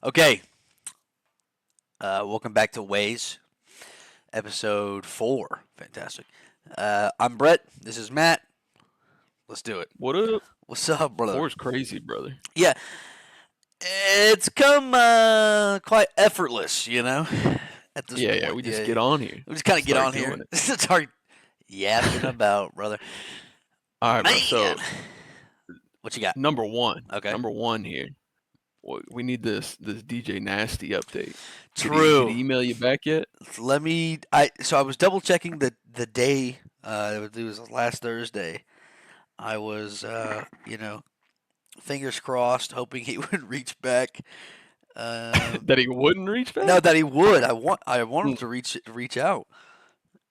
Okay, welcome back to W.A.Y.S, episode 4. Fantastic. I'm Brett. This is Matt. Let's do it. What up? What's up, brother? Four's crazy, brother. Yeah, it's come quite effortless, at this Yeah. point. We just Yeah, get on here, we just kind of get start on doing here. it. Start yapping about, brother. All right, bro. Man, So what you got? number one, Okay. number one here. We need this DJ Nasty update. Did True. he email you back yet? Let me. I was double checking the day. It was last Thursday. I was, fingers crossed, hoping he would reach back. That he wouldn't reach No, back? that he would. I want him Mm, to reach out.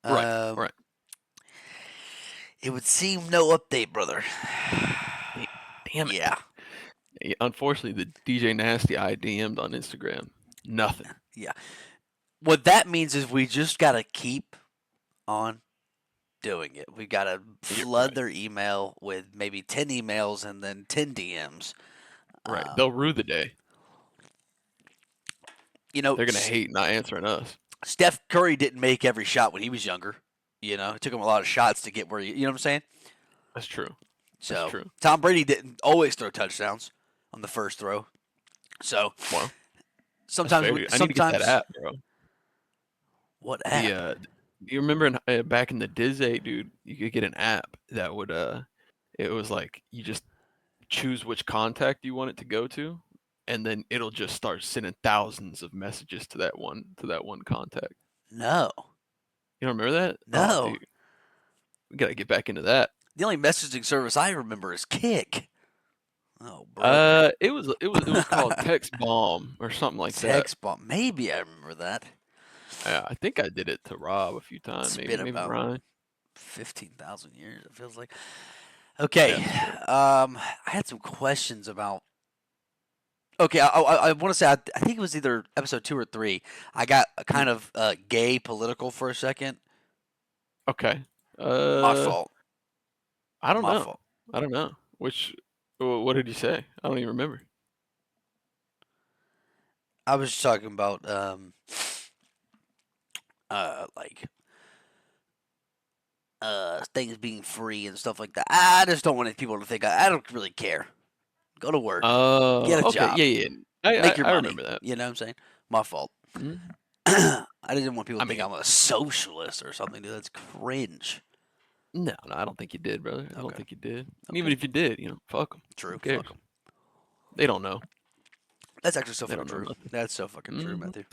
right, Um, right. it would seem no update, brother. Da- Damn it. Yeah, Yeah, unfortunately, the DJ Nasty I DM'd on Instagram. Nothing. yeah. What that means is we just gotta keep on doing it. We gotta Yeah, flood right, their email with maybe 10 emails and then 10 DMs. right. Um, They'll rue the day. you know, They're gonna hate not answering us. Steph Curry didn't make every shot when he was younger. It took him a lot of shots to get where you know what I'm saying. That's true. That's So true. Tom Brady didn't always throw touchdowns on the first throw. So Well, that's sometimes, fair, we, dude. I need to get that sometimes app, bro. what The app? you remember back in the Disney, dude, you could get an app that would it was like you just choose which contact you want it to go to, and then it'll just start sending thousands of messages to that one contact. No, You don't remember that? Oh, no. dude, we gotta get back into that. The only messaging service I remember is Kick. Oh, brother. It was called Text Bomb or something like that. Text bomb. Maybe I remember that. I think I did it to Rob a few times, It's been maybe about Ryan. 15,000 years. It feels like. Okay. Yeah, for sure. I had some questions about. Okay, I want to say I think it was either episode 2 or 3. I got Mm, kind of gay political for a second. okay. My Uh, fault. I don't My know. fault. I don't know. What did he say? I don't even remember. I was just talking about like things being free and stuff like that. I just don't want people to think I don't really care. Go to work, get a Okay. job, Yeah. I make your I money. remember that. You know what I'm saying? My fault. Mhm. I didn't want people I to think mean, I'm a socialist or something, dude. That's cringe. no, I don't think you did, brother. I don't Okay, think you did. And even okay, if you did, fuck them. true. Who Fuck cares? them. They don't know. That's actually so They fucking don't know true. nothing. That's so fucking true, hmm Matthew.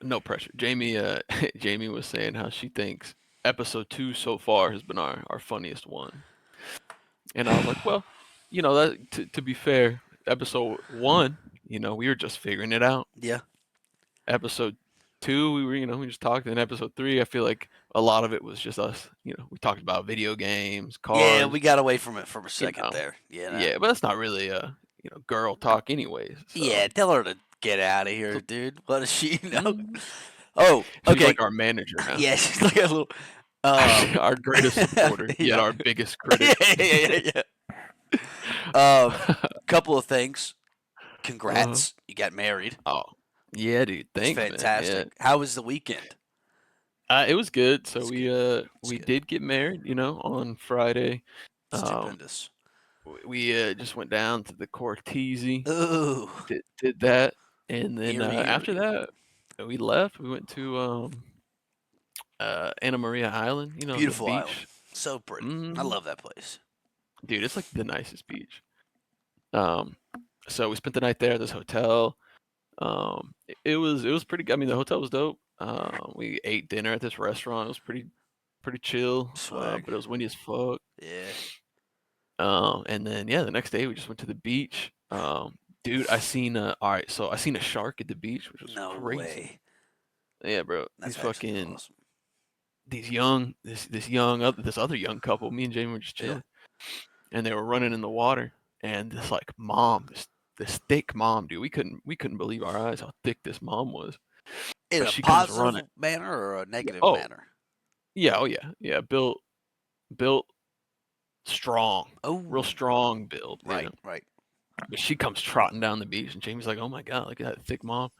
No pressure. Jamie, Jamie was saying how she thinks episode 2 so far has been our funniest one, and I was like, well, that to be fair, episode 1, we were just figuring it out. Yeah, Episode 2, we just talked. In episode 3, I feel like a lot of it was just us. We talked about video games, yeah. cars. We got away from it for a You second know, there. yeah, but that's not really girl talk, anyways. So, Yeah. Tell her to get out of here, so dude. What does she know? mhm. Oh, She's okay. like our manager now, Yeah, she's like a little. Um, our greatest supporter, yet yeah, our biggest yeah, critic. yeah. Couple of things. uh, Congrats, you got married. oh, yeah, dude. It's Thanks, man. Yeah, fantastic. How was the weekend? it was good. So It's we good. uh It's we good. did get married, on Friday. Um, Stupendous. we just went down to the Cortese, Ooh, did that, and then hear, hear, after hear. that we left. We went to Anna Maria Island, the Beautiful island. beach. So pretty. I hmm love that place. Dude, it's like the nicest beach. Um, so we spent the night there at this hotel. It was pretty good. I mean, the hotel was dope. We ate dinner at this restaurant. It was pretty chill. Swag. But it was windy as fuck. Yeah. And then yeah, the next day we just went to the beach. Dude, all right, so I seen a shark at the beach, which was No crazy. way. Yeah, bro. That's actually awesome. This other young couple, me and Jamie were just Yeah. chilling, and they were running in the water, and this like mom, this thick mom, dude. We couldn't believe our eyes how thick this mom was. In But a she comes positive running. manner or a negative Oh, manner? yeah, oh yeah. Built strong. Real Oh, strong build, right, right. But she comes trotting down the beach, and Jamie's like, "Oh my god, look at that thick mom!"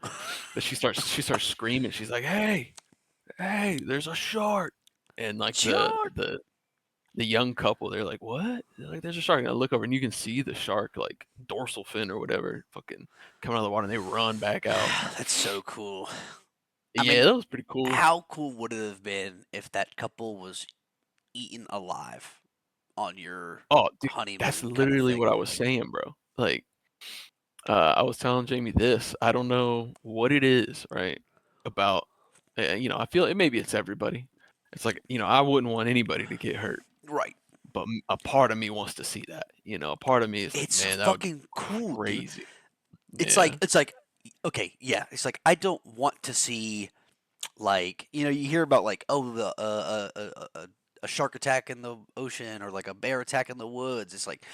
But she starts screaming. She's like, "Hey, hey, there's a shark!" And like Shark. the young couple, they're like, "What?" They're like, "There's a shark." And I look over, and you can see the shark like dorsal fin or whatever, fucking coming out of the water, and they run back out. That's so cool. I Yeah, mean, that was pretty cool. how cool would it have been if that couple was eaten alive on your Oh, dude, that's honeymoon kind of literally thing? what I was saying, bro. Like, I was telling Jamie this. I don't know what it is, right? About, I feel it. Maybe it's everybody. It's like, I wouldn't want anybody to get hurt, Right. but a part of me wants to see that. A part of me is like, It's man, that would be fucking cool, dude. crazy. It's like Yeah. it's like okay, yeah. It's like I don't want to see like you hear about like a shark attack in the ocean or like a bear attack in the woods. It's like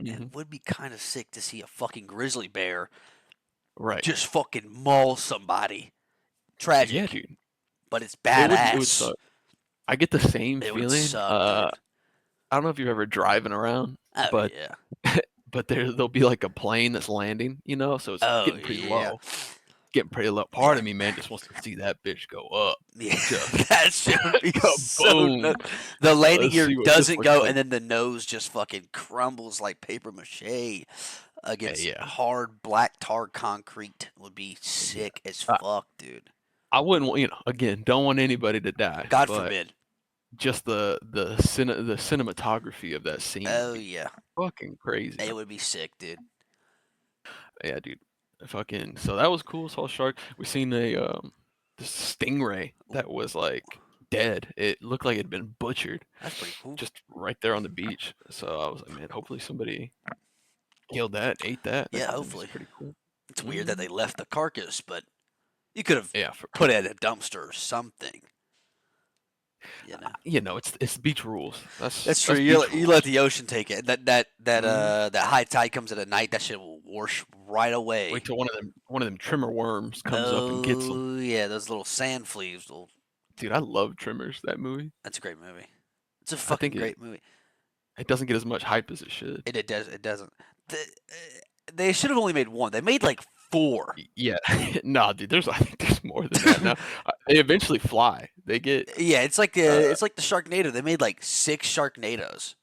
man, Hmm. it would be kind of sick to see a fucking grizzly bear Right. just fucking maul somebody. Yeah, Tragic, dude. but it's It would badass. suck. I get the same It would feeling. suck, dude. I don't know if you're ever driving around, Oh but yeah. but there'll be like a plane that's landing, so it's Oh getting pretty yeah. low. Getting pretty low. Part Yeah. of me, man, just wants to see that bitch go up. Yeah, Just that shit would be so kaboom. nuts. The landing Let's gear see what this doesn't looks go, like. and then the nose just fucking crumbles like paper mache against Yeah, hard black tar concrete. Would be yeah. sick as I, fuck, dude. I wouldn't want, again, don't want anybody to die, God but forbid. just the cinematography of that scene would Oh be yeah, fucking crazy. it would be sick, dude. Yeah, dude. Fucking. So that was cool. Saw a shark. We seen this stingray that was like dead. It looked like it had been butchered, That's pretty cool. just right there on the beach. So I was like, man, hopefully somebody killed that, ate that. Yeah, That'd be hopefully. pretty cool. It's weird that Hmm. they left the carcass, but you could have Yeah, for put it in a dumpster or something. You know. it's beach rules. That's That's true. that's You beach you let rules. the ocean take it. That Hmm. that high tide comes at a night. That shit will wash right Wait away. till one of them trimmer worms comes up and gets them. Oh yeah, those little sand fleas. Will, Dude, I love Trimmers. That movie. that's a great movie. It's a I fucking think it great movie. it doesn't get as much hype as it should. It does. It doesn't. They should have only made one. They made like four. Yeah. Nah, dude, I think there's more than that now. They eventually fly. They get Yeah, uh it's like the Sharknado. They made like six Sharknados.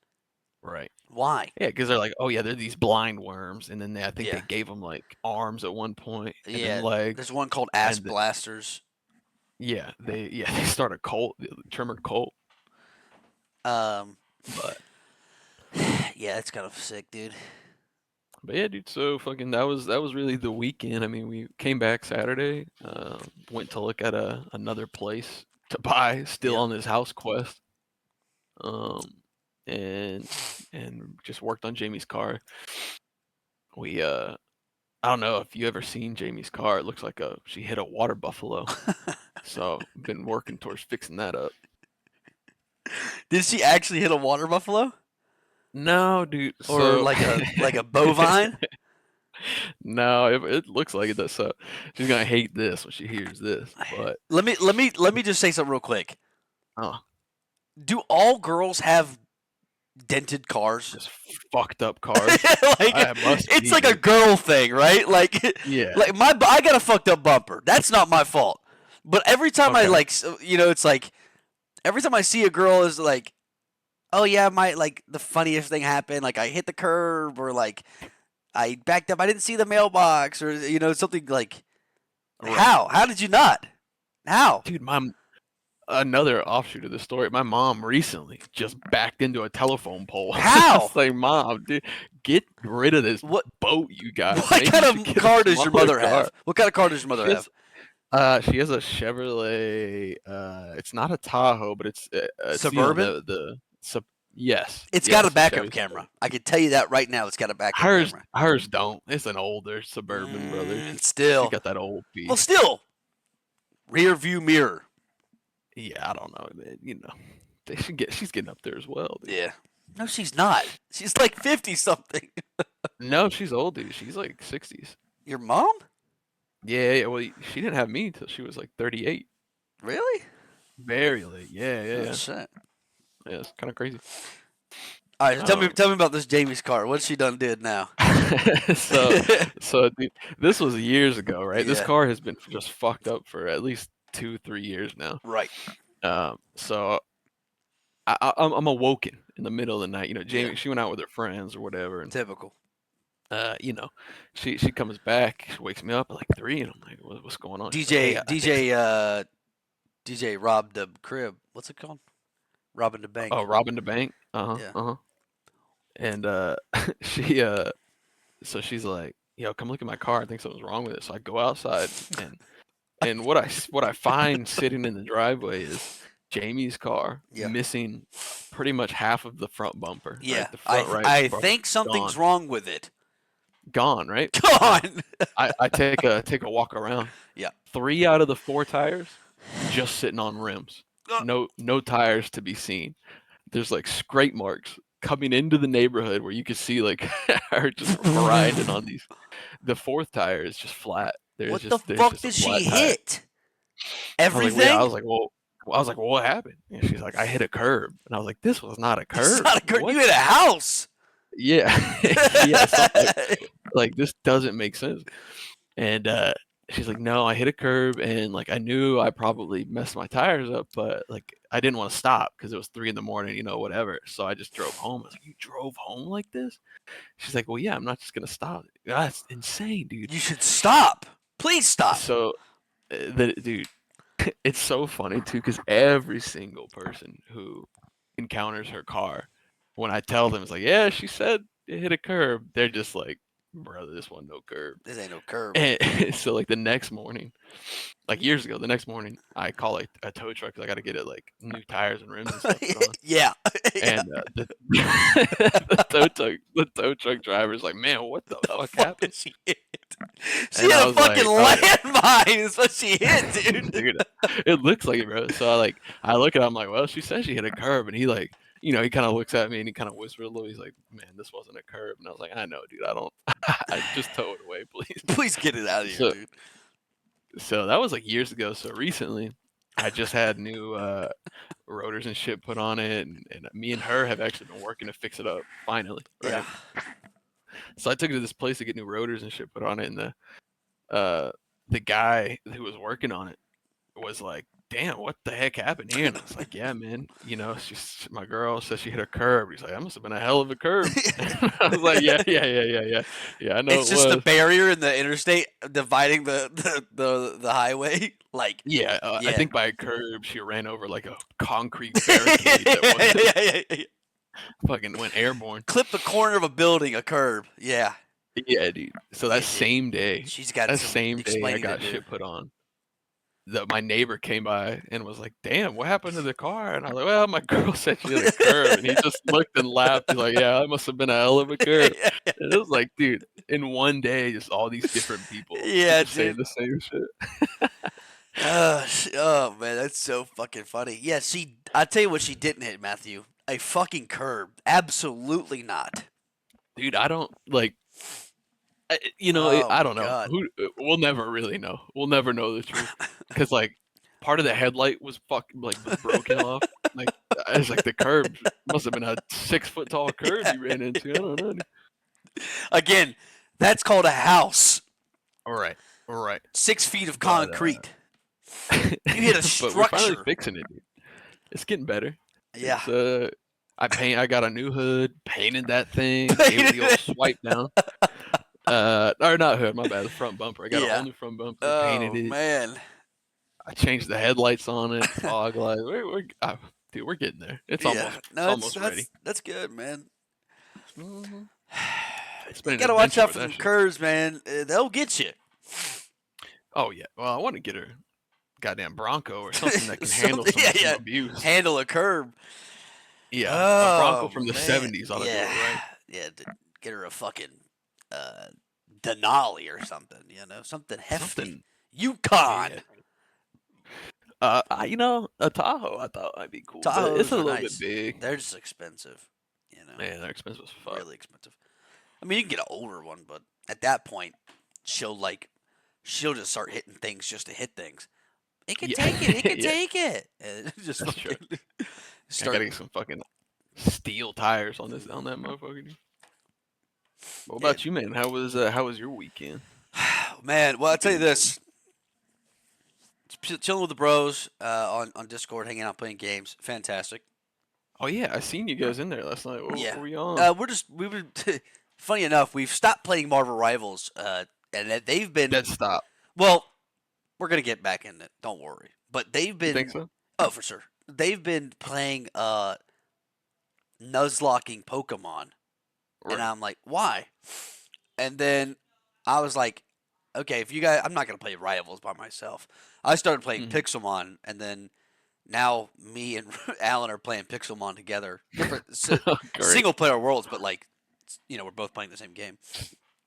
right. Why? Yeah, because 'cause they're like, "Oh, yeah, they're these blind worms," and then I think Yeah, they gave them, like, arms at one point and then yeah. legs, There's one called Ass and th Blasters. they start a cult, the Trimmer cult, Um, but yeah, it's kind of sick, dude. yeah, dude, so fucking that was really the weekend. I mean, we came back Saturday, went to look at another place to buy, still Yep. on this house quest, um, and just worked on Jamie's car. We, I don't know if you ever seen Jamie's car. It looks like she hit a water buffalo. So been working towards fixing that up. Did she actually hit a water buffalo No, dude. or So like a bovine? no, it looks like it does. So she's gonna hate this when she hears this. But Let me just say something real quick. oh, Do all girls have dented cars? just fucked up cars. Like I must it's be, like a dude. girl thing, right? Like Yeah. like I got a fucked up bumper. That's not my fault. But every time I Okay. like it's like every time I see a girl is like, "Oh yeah, my like the funniest thing happened. Like I hit the curb or like I backed up. I didn't see the mailbox or something like Right. how did you not? How? Dude, another offshoot of the story. My mom recently just backed into a telephone pole. I How? was like, Mom, dude, get rid of this What boat you got. what Maybe kind you should of get a car does your smaller mother car. have? What kind of car does your mother She has have? she has a Chevrolet. It's not a Tahoe, but it's Suburban? the sub. Yes, It's got a yes, backup Chevy camera. Suburban. I can tell you that right now. It's got a backup Hers camera. hers don't. It's an older Suburban, brother. She Still, got that old well, piece. still rear view mirror. Yeah, I don't know, man. She's getting up there as well, dude. Yeah. No, she's not. She's like 50 something. No, she's old, dude. She's like 60s. Your mom? Yeah, yeah. Well, she didn't have me until she was like 38. Really? Very late. Yeah, yeah, Oh yeah. shit. Yeah, it's kind of crazy. All right, so Um, tell me about this Jamie's car. What's she done did now? so dude, this was years ago, right? This Yeah. car has been just fucked up for at least 2, 3 years now. Right. So I'm awoken in the middle of the night. Yeah. Jamie, she went out with her friends or whatever, and Typical. uh, you know, she comes back, she wakes me up at like 3, and I'm like, what's going on? She's like, hey, DJ I think DJ robbed the crib. What's it called? Robbing the bank. robbing the bank. Yeah. And she so she's like, yo, come look at my car. I think something's wrong with it. So I go outside, and what I find sitting in the driveway is Jamie's car Yeah. missing pretty much half of the front bumper, right? Yeah. The I front right I bumper think something's gone, wrong with it. gone, right? Now Gone. I take a walk around. Yeah. 3 out of the 4 tires just sitting on rims. Uh, No tires to be seen. There's like scrape marks coming into the neighborhood where you could see like her just grinding on these. The fourth tire is just flat. What the There's fuck just a did flat she tire. hit? I was like, well, yeah. Everything? I was like, well, what happened? And she's like, I hit a curb. And I was like, this was not a It's curb. not a curb. What? You hit a house. Yeah, yeah. Something like this doesn't make sense. And she's like, no, I hit a curb, and like I knew I probably messed my tires up, but like I didn't want to stop because it was 3 in the morning, whatever. So I just drove home. I was like, you drove home like this? She's like, well, yeah, I'm not just gonna stop. That's insane, dude. You should stop. Please stop. So dude, it's so funny too, because every single person who encounters her car, when I tell them, it's like, yeah, she said it hit a curb, they're just like, brother, this one no curb. This ain't no curb. And so like the next morning, like years ago, the next morning, I call a tow truck 'cause I got to get it like new tires and rims and stuff put on. Yeah. And the tow truck driver's like, man, what the The fuck fuck did happened? she hit? She And hit I a was fucking like, oh, landmine. Is what she hit, dude. dude, it looks like it, bro. So I look at him, I'm like, well, she said she hit a curb, and he like, he kind of looks at me and he kind of whispers a little. He's like, man, this wasn't a curb. And I was like, I know, dude. I don't. I just tow it away, please. Please get it out of here, So dude. so that was like years ago. So recently, I just had new rotors and shit put on it, and me and her have actually been working to fix it up finally, right? Yeah. So I took it to this place to get new rotors and shit put on it, and the guy who was working on it was like, damn, what the heck happened here? And I was like, yeah, man, my girl says she hit a curb. He's like, that must have been a hell of a curb. I was like, yeah, yeah, I know It's it just the was. barrier in the interstate dividing the highway. Like, Yeah, I yeah. think by a curb she ran over like a concrete barricade that was Yeah. fucking went airborne. Clip the corner of a building, a curb. Yeah. Yeah, dude. So Yeah, that dude. same day, She's got that some same day I explaining to got do. shit put on. My neighbor came by and was like, "Damn, what happened to the car?" And I was like, "Well, my girl said she hit a curb," and he just looked and laughed. He's like, "Yeah, that must have been a hell of a curb." And it was like, dude, in one day, just all these different people Yeah, saying dude. the same shit. Oh man, that's so fucking funny. Yeah, I'll tell you what she didn't hit, Matthew. A fucking curb. Absolutely not. Dude, I don't like. Oh I my don't know. god. We'll never really know. We'll never know the truth because like part of the headlight was was broken off. Like it's like the curb must have been a 6 foot tall curb Yeah. you ran into. I don't know. Again, that's called a house. All right, all right. 6 feet of But concrete. You hit a but we're finally structure. fixing it, dude. It's getting better. Yeah. It's I got a new hood, painted that thing, gave it the old swipe down. Or not hood, my bad, the front bumper. I got a Yeah. whole new front bumper, painted Oh it. man. I changed the headlights on it, fog lights. Dude, we're getting there. It's Yeah. it's No, almost ready. that's good, man. Mhm. It's been You an gotta watch adventure out with for that them shit. curves, man. They'll get you. Oh yeah. Well, I want to get her goddamn Bronco or something that can handle some, yeah, some yeah. abuse. Handle a curb. Yeah, a Bronco Oh from the man. '70s ought to do it Yeah. right. Yeah. Get her a fucking Denali or something. Something hefty. Something. Yukon. Yeah. A Tahoe I thought might be cool, but it's Tahoes a are little nice. bit big. They're just expensive. Man, they're expensive as fuck. Really expensive. I mean, you can get an older one, but at that point, she'll just start hitting things just to hit things. It can Yeah. take it. It can Yeah, take it. And just that's true. fucking I start. gotta get some fucking steel tires on that motherfucker, dude. What Yeah, about you, man? How was your weekend? man. Well, I'll tell you this: chilling with the bros on Discord, hanging out, playing games. Fantastic. Oh yeah, I seen you guys in there last night. What Yeah, were you on? we were. Funny enough, we've stopped playing Marvel Rivals, and they've been Dead stop. well. We're gonna get back in it. Don't worry. But they've You think been so? oh for sure. They've been playing nuzlocking Pokemon, and Right. I'm like, why? And then I was like, okay, if you guys, I'm not gonna play Rivals by myself. I started playing Mhm. Pixelmon, and then now me and Alan are playing Pixelmon together. Different Great. single player worlds, but like, we're both playing the same game.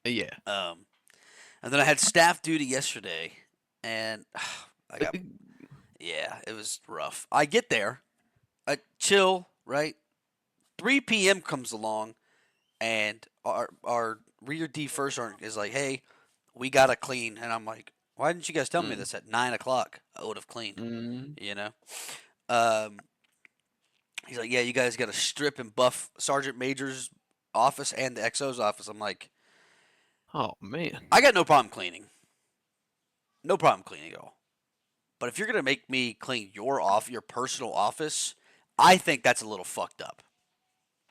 Yeah. Um, and then I had staff duty yesterday, and I got yeah, it was rough. I get there, I chill, right? 3 p.m. comes along, and our rear D first sergeant is like, "Hey, we gotta clean," and I'm like, "Why didn't you guys tell me Mm. this at 9 o'clock? I would have cleaned." Mm. You know. Um, he's like, "Yeah, you guys got to strip and buff Sergeant Major's office and the XO's office." I'm like, Oh man. "I got no problem cleaning, no problem cleaning at all. But if you're gonna make me clean your personal office, I think that's a little fucked up.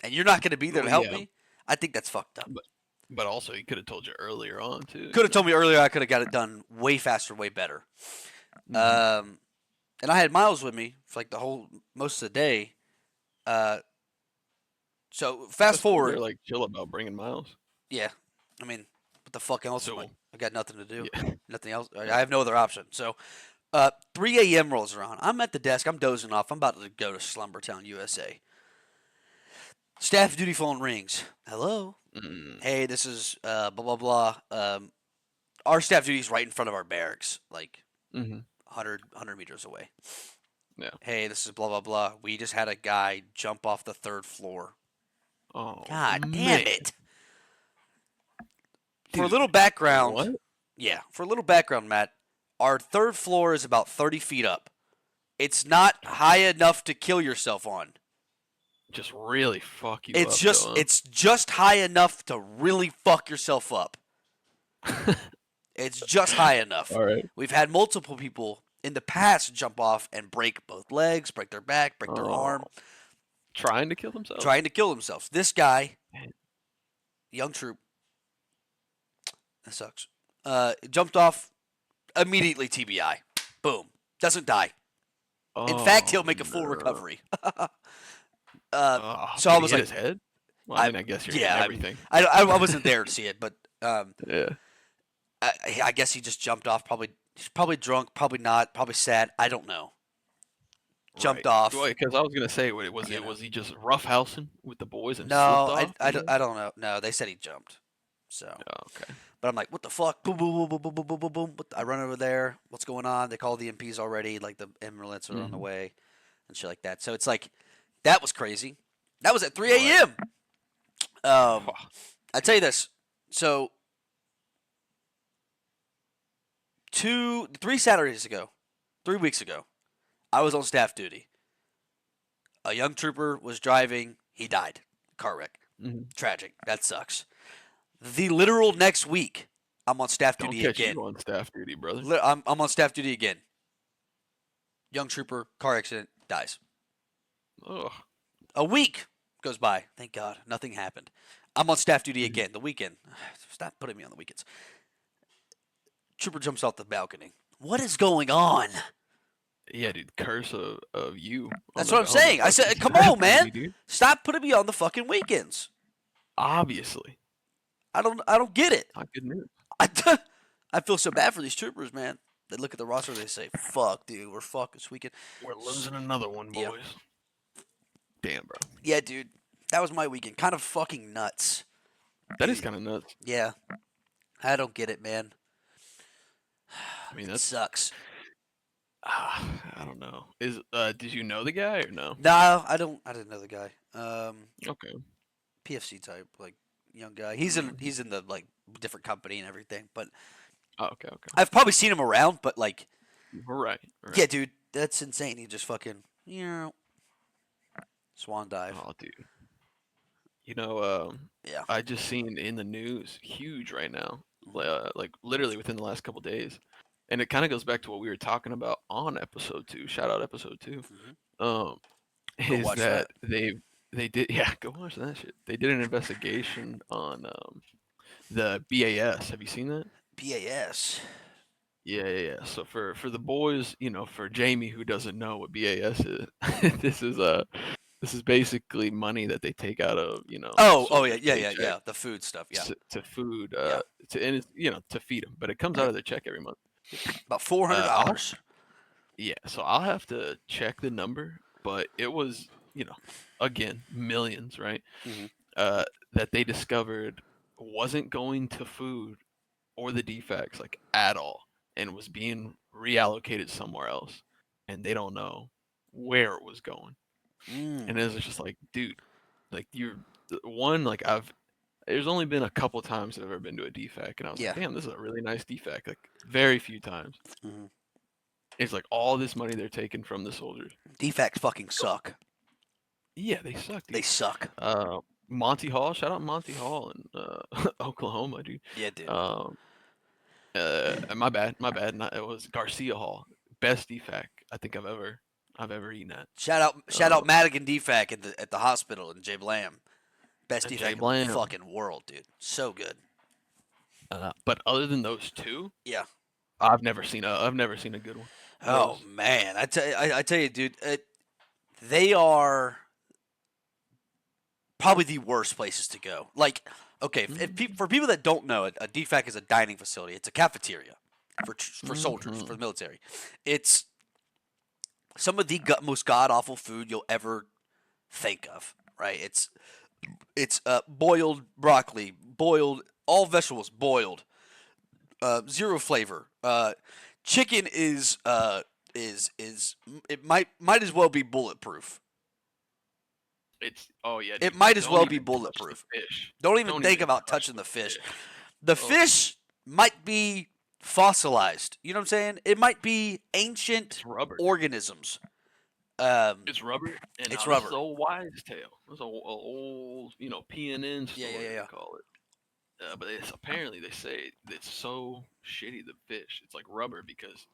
And you're not gonna be there Well, to help yeah, me. I think that's fucked up." but also he could have told you earlier on too. Could You have told know. me earlier. I could have got it done way faster, way better. Hmm. Um, and I had Miles with me for like the whole most of the day. Uh, so fast That's cool. forward, They're like chill about bringing miles. yeah. I mean, what the fuck else am I? So I got nothing to do, yeah. nothing else. I Yeah. have no other option. So, 3 a.m. rolls around. I'm at the desk. I'm dozing off. I'm about to go to Slumbertown, USA. Staff duty phone rings. Hello. Mm. Hey, this is blah blah blah. Our staff duty is right in front of our barracks, like Hmm. 100 meters away. Yeah. Hey, this is blah blah blah. We just had a guy jump off the third floor. Oh God damn man, it! For a little dude. background, What? yeah, for a little background, Matt, our third floor is about 30 feet up. It's not high enough to kill yourself on. Just really fuck you It's up just though, it's just high enough to really fuck yourself up. huh? It's just high enough. All right. We've had multiple people in the past jump off and break both legs, break their back, break their Oh, arm, trying to kill themselves? trying to kill themselves. This guy, Man. young troop, that sucks. Jumped off immediately. TBI. Boom. Doesn't die. In fact, Oh he'll make a full no. recovery. uh, Oh, so I did he was hit like, his head? Well, I I mean, I guess you're hitting yeah, everything. I wasn't there to see it, but Yeah. I guess he just jumped off. Probably he's probably drunk, probably not, probably sad. I don't know. Jumped Right. off. Well, because I was gonna say, You know. was he just roughhousing with the boys and slipped No, off? You know? I don't know. No, they said he jumped. So, Oh, okay. but I'm like, what the fuck? Boom, boom, boom, boom, boom, boom, boom, boom. I run over there. What's going on? They call the MPs already. Like the ambulance are on the Hmm. way and shit like that. So it's like, that was crazy. That was at 3 Right. a.m. I tell you this. So 3 Saturdays ago, 3 weeks ago, I was on staff duty. A young trooper was driving. He died. Car wreck. Hmm. Tragic. That sucks. The literal next week, I'm on staff Don't duty catch again. you on staff duty, brother. I'm on staff duty again. Young trooper, car accident, dies. Ugh. A week goes by. Thank God, nothing happened. I'm on staff duty Mhm. again. The weekend. Stop putting me on the weekends. Trooper jumps off the balcony. What is going on? Yeah, dude. Curse of you That's what I'm on the saying. I fucking said, come staff on, man. duty, dude. Stop putting me on the fucking weekends. Obviously, I don't get it. not good news. I, I feel so bad for these troopers, man. They look at the roster, they say, "Fuck, dude, we're fucked this weekend." We're losing another one, Yeah, boys. Damn, bro. yeah, dude. That was my weekend. Kind of fucking nuts. That is Eh, kind of nuts. Yeah, I don't get it, man. I mean, It that's sucks. I don't know. Is did you know the guy or no? No, I don't. I didn't know the guy. Okay. PFC type, like young guy. Mm. He's in the like different company and everything. But Oh, okay, okay. I've probably seen him around. But like, Right, right. yeah, dude, that's insane. He just fucking swan dive. Oh, dude. You know, Yeah. I just seen in the news, huge right now, Hmm. like literally within the last couple days, and it kind of goes back to what we were talking about on episode 2. Shout out episode 2. Hmm. Um, Go is watch that that. they did yeah, go watch that shit. They did an investigation on the BAS. Have you seen that? W.A.Y.S. Yeah. So for the boys, for Jamie who doesn't know what BAS is, this is this is basically money that they take out of the Oh yeah, soldiers' yeah, yeah, paycheck yeah. The food stuff. Yeah, to food yeah. to and it's, to feed them, but it comes out of their check every month. About four hundred I'll dollars. Yeah, so I'll have to check the number, but it was again millions, right? Hmm. That they discovered wasn't going to food or the defects like at all, and was being reallocated somewhere else, and they don't know where it was going. And Mm. it was just like, dude, like you're one like I've there's only been a couple times that I've ever been to a defect, and I was like, Yeah. damn, this is a really nice defect. Like very few times. Hmm. It's like all this money they're taking from the soldiers. Defects fucking suck. Yeah, they suck, They dude. suck. Uh, Monty Hall, shout out Monty Hall in Oklahoma, dude. Yeah, dude. Um, my bad. Not, it was Garcia Hall, best defect I think I've ever eaten at. Shout Uh, out Madigan DFAC at the hospital in J Blam. Best Jay DFAC in the Blam. fucking world, dude. So good. But other than those two, Yeah. I've never seen a good one. Oh Those. man, I tell you, dude, they are probably the worst places to go. Like, okay, Mm-hmm. for people that don't know, a DFAC is a dining facility. It's a cafeteria for soldiers for Mm-hmm. the military. It's some of the most god awful food you'll ever think of. Right? It's boiled broccoli, boiled all vegetables boiled, zero flavor. Chicken is it might as well be bulletproof. It's oh yeah, It dude. might as Don't well be even touch the bulletproof. fish. Don't even Don't think even about touch touching the the fish. fish. The Oh, fish might be fossilized. You know what I'm saying? It might be ancient it's rubber, dude. organisms. Um, It's rubber, and it's now this is rubber. old wives' tale. This is a old, PNN Yeah, yeah, story yeah, they yeah. call it. But it's apparently they say it's so shitty the fish. It's like rubber because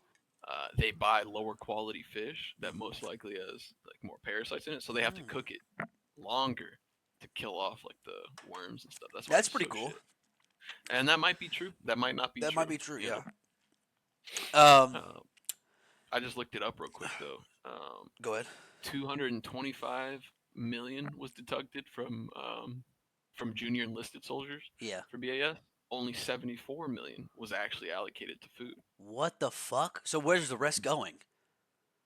they buy lower quality fish that most likely has like more parasites in it, so they have to Mm, cook it longer to kill off like the worms and stuff. That's why that's it's pretty so cool. shit. And that might be true. That might not be That might true. be true. You Yeah. know. Um, Uh, I just looked it up real quick though. go ahead. 225 million was deducted from junior enlisted soldiers Yeah. for BAS. Only 74 million was actually allocated to food. What the fuck? So where's the rest going?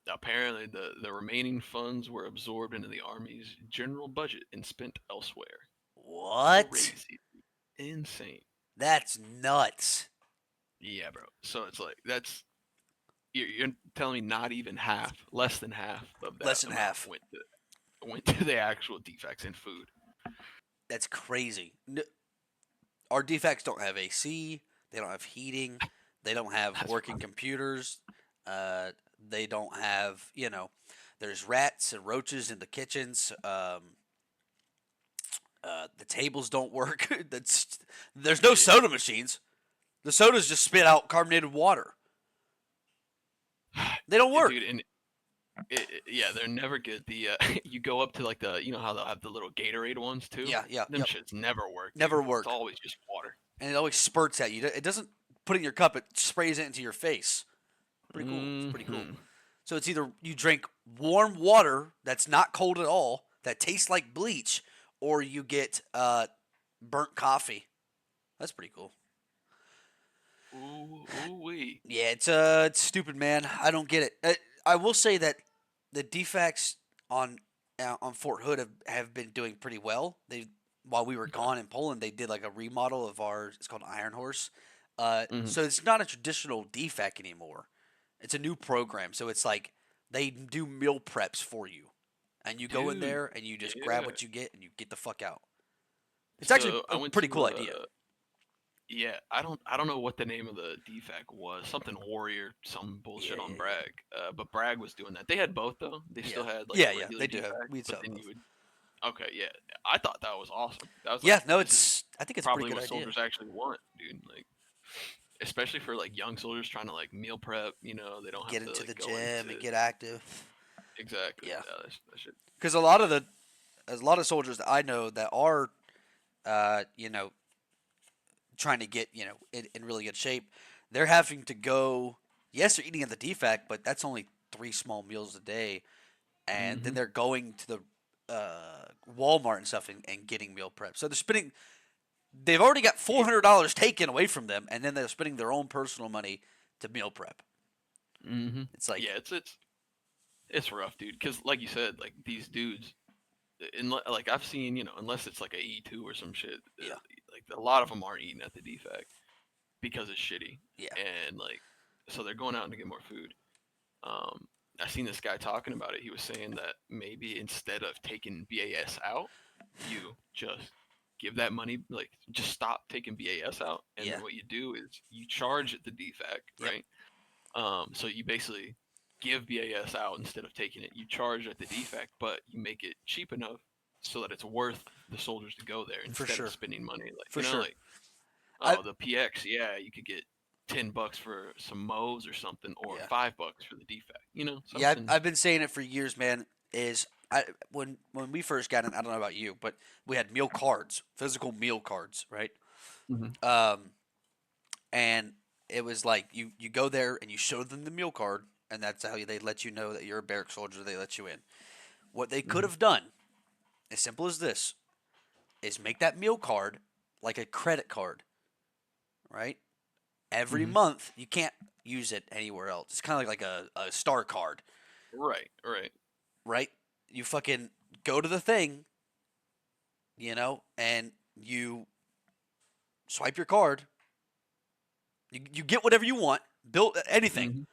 Apparently, the remaining funds were absorbed into the Army's general budget and spent elsewhere. What? Crazy. Insane. That's nuts. Yeah, bro. So it's like, you're telling me not even half, less than half of that Less than amount half. went to the actual defects in food. That's crazy. Our defects don't have AC. They don't have heating. They don't have That's working computers. Uh, they don't have, there's rats and roaches in the kitchens. The tables don't work. There's no yeah, soda machines. The sodas just spit out carbonated water. They don't work. dude, and yeah, they're never good. The you go up to like how they'll have the little Gatorade ones too. Yeah, yeah, Them yep. shits never work, dude. Never It's work. always just water. And it always spurts at you. It doesn't put it in your cup. It sprays it into your face. Pretty cool. It's pretty cool. Hmm. So it's either you drink warm water that's not cold at all, that tastes like bleach, or you get burnt coffee. That's pretty cool. Ooh wee. Yeah, it's stupid, man. I don't get it. I will say that the defects on Fort Hood have been doing pretty well. They while we were Okay. gone in Poland, they did like a remodel of our. It's called Iron Horse. Hmm. So it's not a traditional defect anymore. It's a new program. So it's like they do meal preps for you, and you go in Dude, there and you just grab yeah. what you get and you get the fuck out. It's actually So I a went pretty to cool idea. yeah, I don't know what the name of the defect was. Something Warrior, some Yeah, bullshit on yeah, Bragg. But Bragg was doing that. They had both though. They yeah, still had like yeah, a yeah. regular They do have. defect, We but sell then both. Okay, yeah. I thought that was awesome. That was like, Yeah, no, this is I think it's a pretty probably good what idea. soldiers actually want, dude. Like, especially for like young soldiers trying to like meal prep. They don't have Get to into like the go gym and into get active. exactly. Yeah, Yeah, that shit. because That shit. a lot of soldiers that I know that are, you know, trying to get in really good shape, they're having to go. Yes, they're eating at the DFAC, but that's only three small meals a day, and then Mm-hmm. they're going to the Walmart and stuff and getting meal prep. So they're spending. They've already got $400 taken away from them, and then they're spending their own personal money to meal prep. Mm-hmm. It's like, Yeah, it's rough, dude. Because like you said, like these dudes, like I've seen, unless it's like a E2 or some shit, yeah, like a lot of them aren't eating at the DFAC because it's shitty, yeah, and like so they're going out to get more food. Um, I seen this guy talking about it. He was saying that maybe instead of taking BAS out, you just give that money, like just stop taking BAS out, and yeah, then what you do is you charge at the DFAC, yep, right? So you basically give BAS out instead of taking it. You charge at the DFAC, but you make it cheap enough so that it's worth the soldiers to go there for instead of sure, spending money. Like for sure. like I oh, the PX, yeah, you could get $10 for some Moes or something, or yeah, $5 for the DFAC. yeah. Something. I've been saying it for years, man. Is when we first got in, I don't know about you, but we had meal cards, physical meal cards, right? Hmm. Um, and it was like you go there and you show them the meal card, and that's how they let you know that you're a barrack soldier. They let you in. What they could Hmm. have done, as simple as this, is make that meal card like a credit card, right? Every Hmm. month you can't use it anywhere else. It's kind of like a star card, Right, right. right? You fucking go to the thing, and you swipe your card. You get whatever you want, build Hmm. anything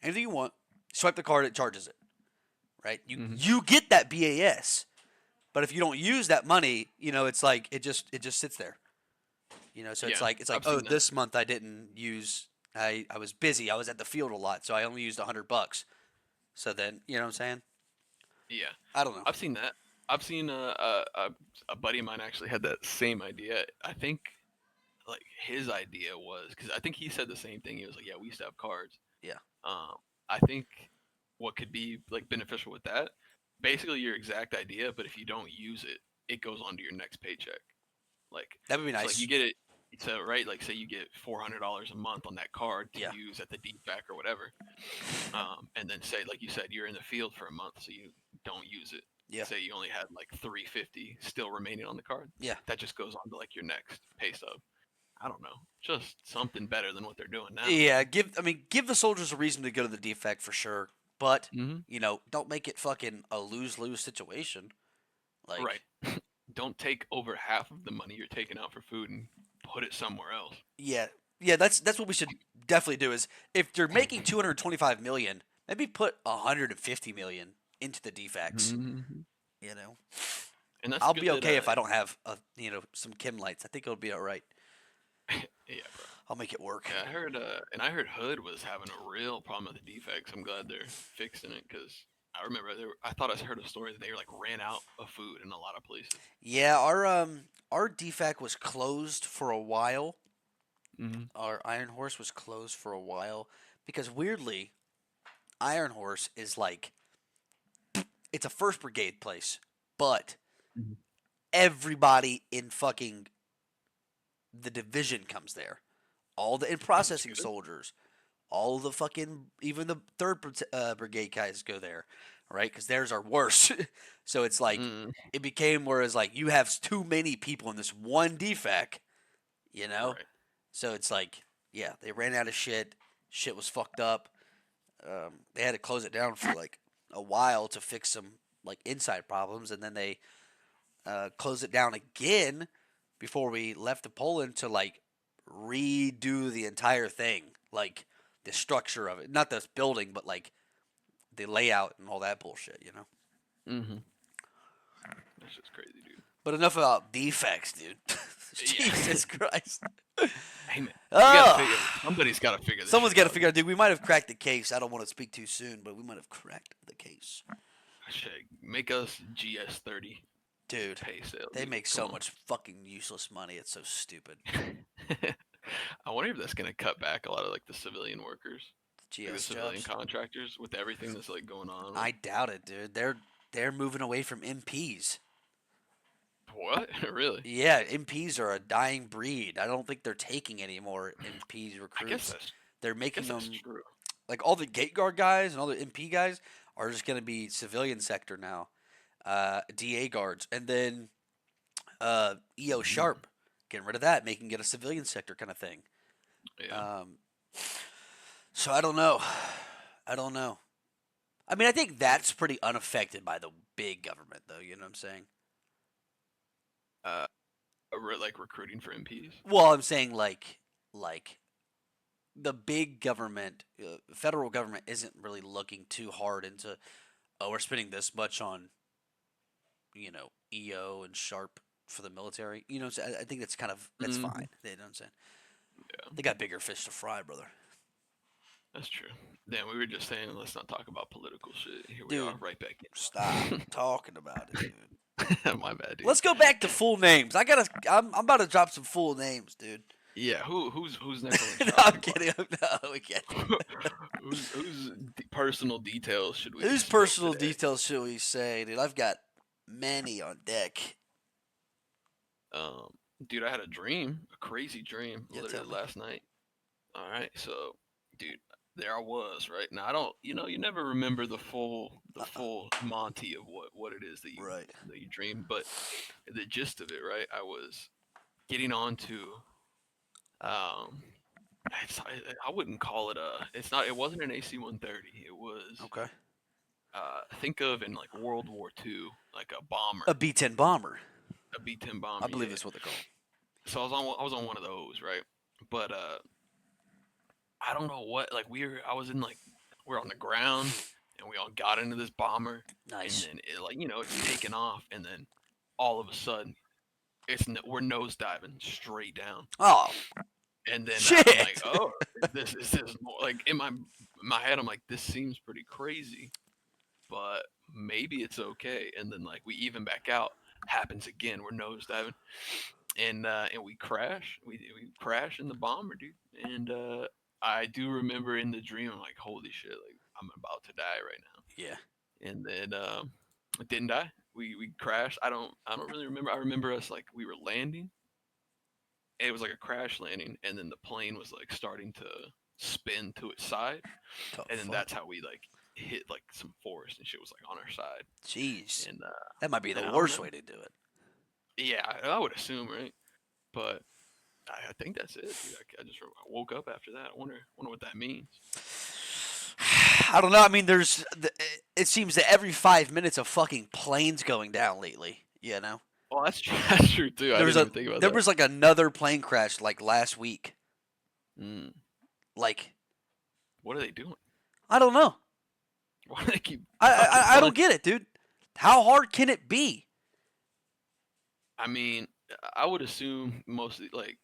you want. Swipe the card, it charges it, right? You Hmm. you get that BAS, but if you don't use that money, it's like it just sits there. So it's Yeah, like I've oh, seen that. this month I didn't use. I was busy. I was at the field a lot, so I only used $100. So then you know what I'm saying? Yeah, I don't know. I've seen that. I've seen a buddy of mine actually had that same idea. I think like his idea was because I think he said the same thing. He was like, "Yeah, we used to have cards." Yeah, Um, I think what could be like beneficial with that, basically your exact idea, but if you don't use it, it goes onto your next paycheck. Like, that would be so like you nice. get it. So right, like say you get $400 a month on that card to Yeah, use at the DFAC or whatever, and then say like you said you're in the field for a month, so you don't use it. yeah, Say you only had like 350 still remaining on the card. yeah, That just goes on to like your next pay stub. I don't know, just something better than what they're doing now, yeah. man. Give the soldiers a reason to go to the defect for sure, but Hmm. don't make it fucking a lose situation. Right. Like, Don't take over half of the money you're taking out for food and put it somewhere else. yeah, yeah. That's what we should definitely do. Is if you're making 225 million, maybe put 150 million into the defects. Hmm. You know, And that's I'll good be that okay if I don't have some Kim lights. I think it'll be all right. yeah, bro. I'll make it work. Yeah, I heard Hood was having a real problem with the defects. I'm glad they're fixing it because I remember I thought I heard a story that they like ran out of food in a lot of places. Yeah, our defect was closed for a while. Hmm. Our Iron Horse was closed for a while because weirdly, Iron Horse is like it's a first brigade place, but Hmm. everybody in fucking the division comes there. All the in That's processing good. soldiers, all the fucking even the third brigade guys go there, right? Because theirs are worse. So it's like Mm, it became whereas like you have too many people in this one defect, you know. right. So it's like yeah, they ran out of shit. Shit was fucked up. They had to close it down for like a while to fix some like inside problems, and then they closed it down again before we left to Poland to like redo the entire thing, like the structure of it, not the building, but like the layout and all that bullshit, you know. Hmm. That's just crazy, dude. But enough about defects, dude. Yeah. Jesus Christ. Hey man, we gotta Ah, figure. Somebody's gotta figure this someone's shit got to out, figure dude. out, dude. We might have cracked the case. I don't want to speak too soon, but we might have cracked the case. Shit, make us GS 30. Dude, pay sales. they make Come so on. much fucking useless money. It's so stupid. I wonder if that's gonna cut back a lot of like the civilian workers, like the GS civilian jobs. contractors, with everything that's like going on. I doubt it, dude. They're moving away from MPs. What? Really? Yeah, MPs are a dying breed. I don't think they're taking any more MP I guess recruits. that's They're I making guess that's them true. like all the gate guard guys and all the MP guys are just going to be civilian sector now. DA guards, and then EO Mm, Sharp, getting rid of that, making it a civilian sector kind of thing. yeah. Um, so I don't know. I don't know. I mean, I think that's pretty unaffected by the big government, though. You know what I'm saying? Uh, like recruiting for MPs. Well, I'm saying like the big government, federal government, isn't really looking too hard into. Oh, we're spending this much on EO and Sharp for the military. So I think that's kind of that's Hmm. fine. You know what I'm saying? Yeah, They got bigger fish to fry, brother. that's true. Then we were just saying let's not talk about political shit. Here we are, Dude, right back stop in. talking about it, dude. My bad, dude. Let's go back to full names. I'm about to drop some full names, dude. Yeah, who's next on the No, I'm chopping block? kidding. No, we can't. Whose personal details should we Whose spill personal today? details should we say, dude? I've got many on deck. Um, Dude, I had a crazy dream, Yeah, tell literally me. last night. All right, so, dude, there I was, right? Now I don't, you never remember the Uh-uh. full Monty of what it is Right. that you dreamed, but the gist of it, right? I was getting onto, um, I wouldn't call it it wasn't an AC-130. It was, Okay. think of in like World War II, like a bomber, A B-10 bomber. a B-10 I bomber, believe yeah. that's what they're called. So I was on one of those, right? But I don't know what, like I was in like we're on the ground and we all got into this bomber, and Nice. then it, like it's taking off, and then all of a sudden we're nose diving straight down, Oh, and then I'm like, shit. oh, this is more like in my head I'm like, this seems pretty crazy, but maybe it's okay. And then like we even back out, happens again, we're nose diving, and we crash in the bomber, dude. And I do remember in the dream, I'm like, holy shit, like I'm about to die right now. Yeah. And then it didn't die. We crashed. I don't really remember. I remember us like we were landing. It was like a crash landing, and then the plane was like starting to spin to its side, The and then fuck? that's how we like hit like some forest and shit was like on our side. Jeez. And That might be the and I don't worst know. way to do it. Yeah, I would assume, right? But I think that's it, dude. I woke up after that. I wonder what that means. I don't know. I mean, it seems that every 5 minutes a fucking plane's going down lately. You know, Well, that's true, that's true too. I there was didn't a even think about there that. was like another plane crash like last week. Mm. Like What are they doing? I don't know. Why do they keep I fucking I, I flying? don't get it, dude. How hard can it be? I mean, I would assume mostly like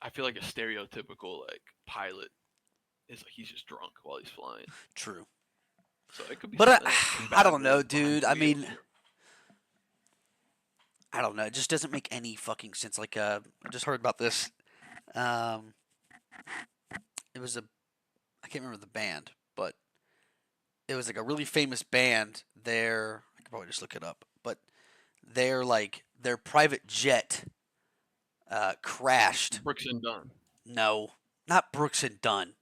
I feel like a stereotypical like pilot is like he's just drunk while he's flying. True, So it could be but something like I don't compatible know, with behind dude. the I wheel. mean, I don't know. It just doesn't make any fucking sense. Like, I just heard about this. Um, it was I can't remember the band, but it was like a really famous band. I could probably just look it up, but their private jet crashed. Brooks and Dunn. No, not Brooks and Dunn.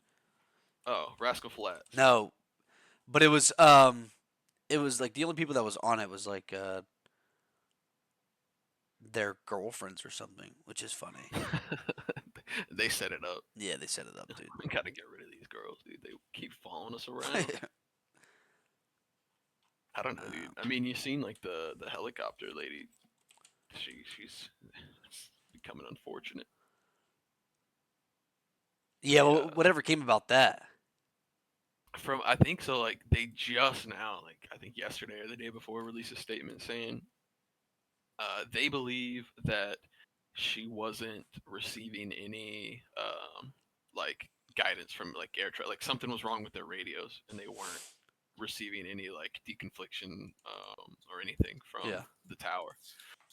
Oh, Rascal Flats. No, but it was like the only people that was on it was like their girlfriends or something, which is funny. They set it up. Yeah, they set it up, dude. We gotta get rid of these girls, dude. They keep following us around. I don't know, dude. I mean, you seen like the helicopter lady. She's it's becoming unfortunate. Yeah, They well, whatever came about that. from I think so. Like they just now, like I think yesterday or the day before, released a statement saying they believe that she wasn't receiving any like guidance from like air traffic. Like something was wrong with their radios, and they weren't. receiving any like deconfliction or anything Yeah. from the tower.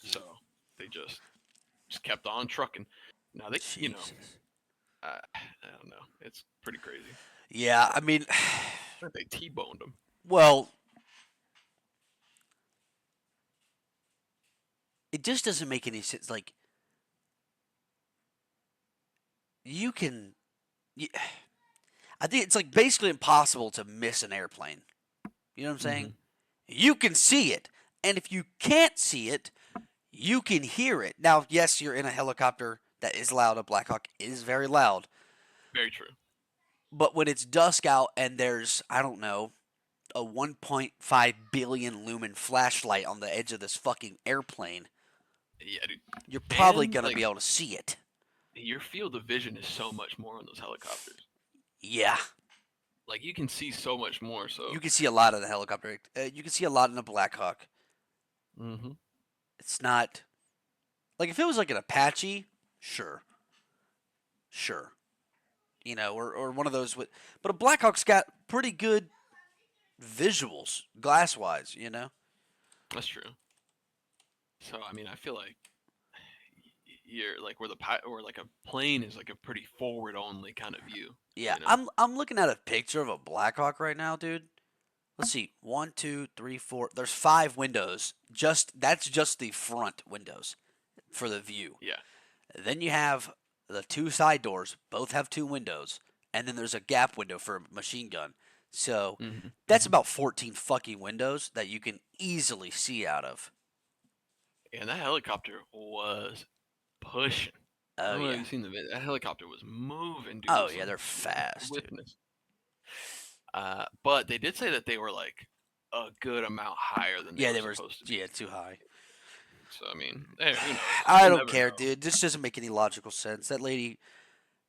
Mm. So they just kept on trucking. Now they, Jesus. I don't know. It's pretty crazy. Yeah, I mean, I think they T-boned them. well, it just doesn't make any sense. Like, you can. y- I think it's like basically impossible to miss an airplane. You know what I'm saying? Hmm. You can see it. And if you can't see it, you can hear it. Now, yes, you're in a helicopter that is loud. A Black Hawk is very loud. Very true. But when it's dusk out and there's, I don't know, a 1.5 billion lumen flashlight on the edge of this fucking airplane, Yeah, dude. you're probably And going to like be able to see it. your field of vision is so much more on those helicopters. Yeah. Like you can see so much more. So. You can see a lot in the helicopter. You can see a lot in a Black Hawk. Hmm. It's not. Like, if it was like an Apache, sure. Sure. Or one of those with. But a Black Hawk's got pretty good visuals, glass wise. That's true. So I mean, I feel like you're like where like a plane is like a pretty forward only kind of view. Yeah, You know. I'm looking at a picture of a Black Hawk right now, dude. Let's see. One, two, three, four. There's 5 windows. That's just the front windows for the view. Yeah. Then you have the 2 side doors. Both have 2 windows, and then there's a gap window for a machine gun. So Hmm. that's Hmm. about 14 fucking windows that you can easily see out of. And that helicopter was pushing. I Oh don't know if yeah. you've seen the video. That helicopter was moving, dude, Oh with yeah, some they're fast, dude. swiftness. But they did say that they were like a good amount higher than they Yeah, were they were. supposed to be. Yeah, too high. So I mean, hey, who knows? I We'll don't never care, know. dude. This doesn't make any logical sense. That lady,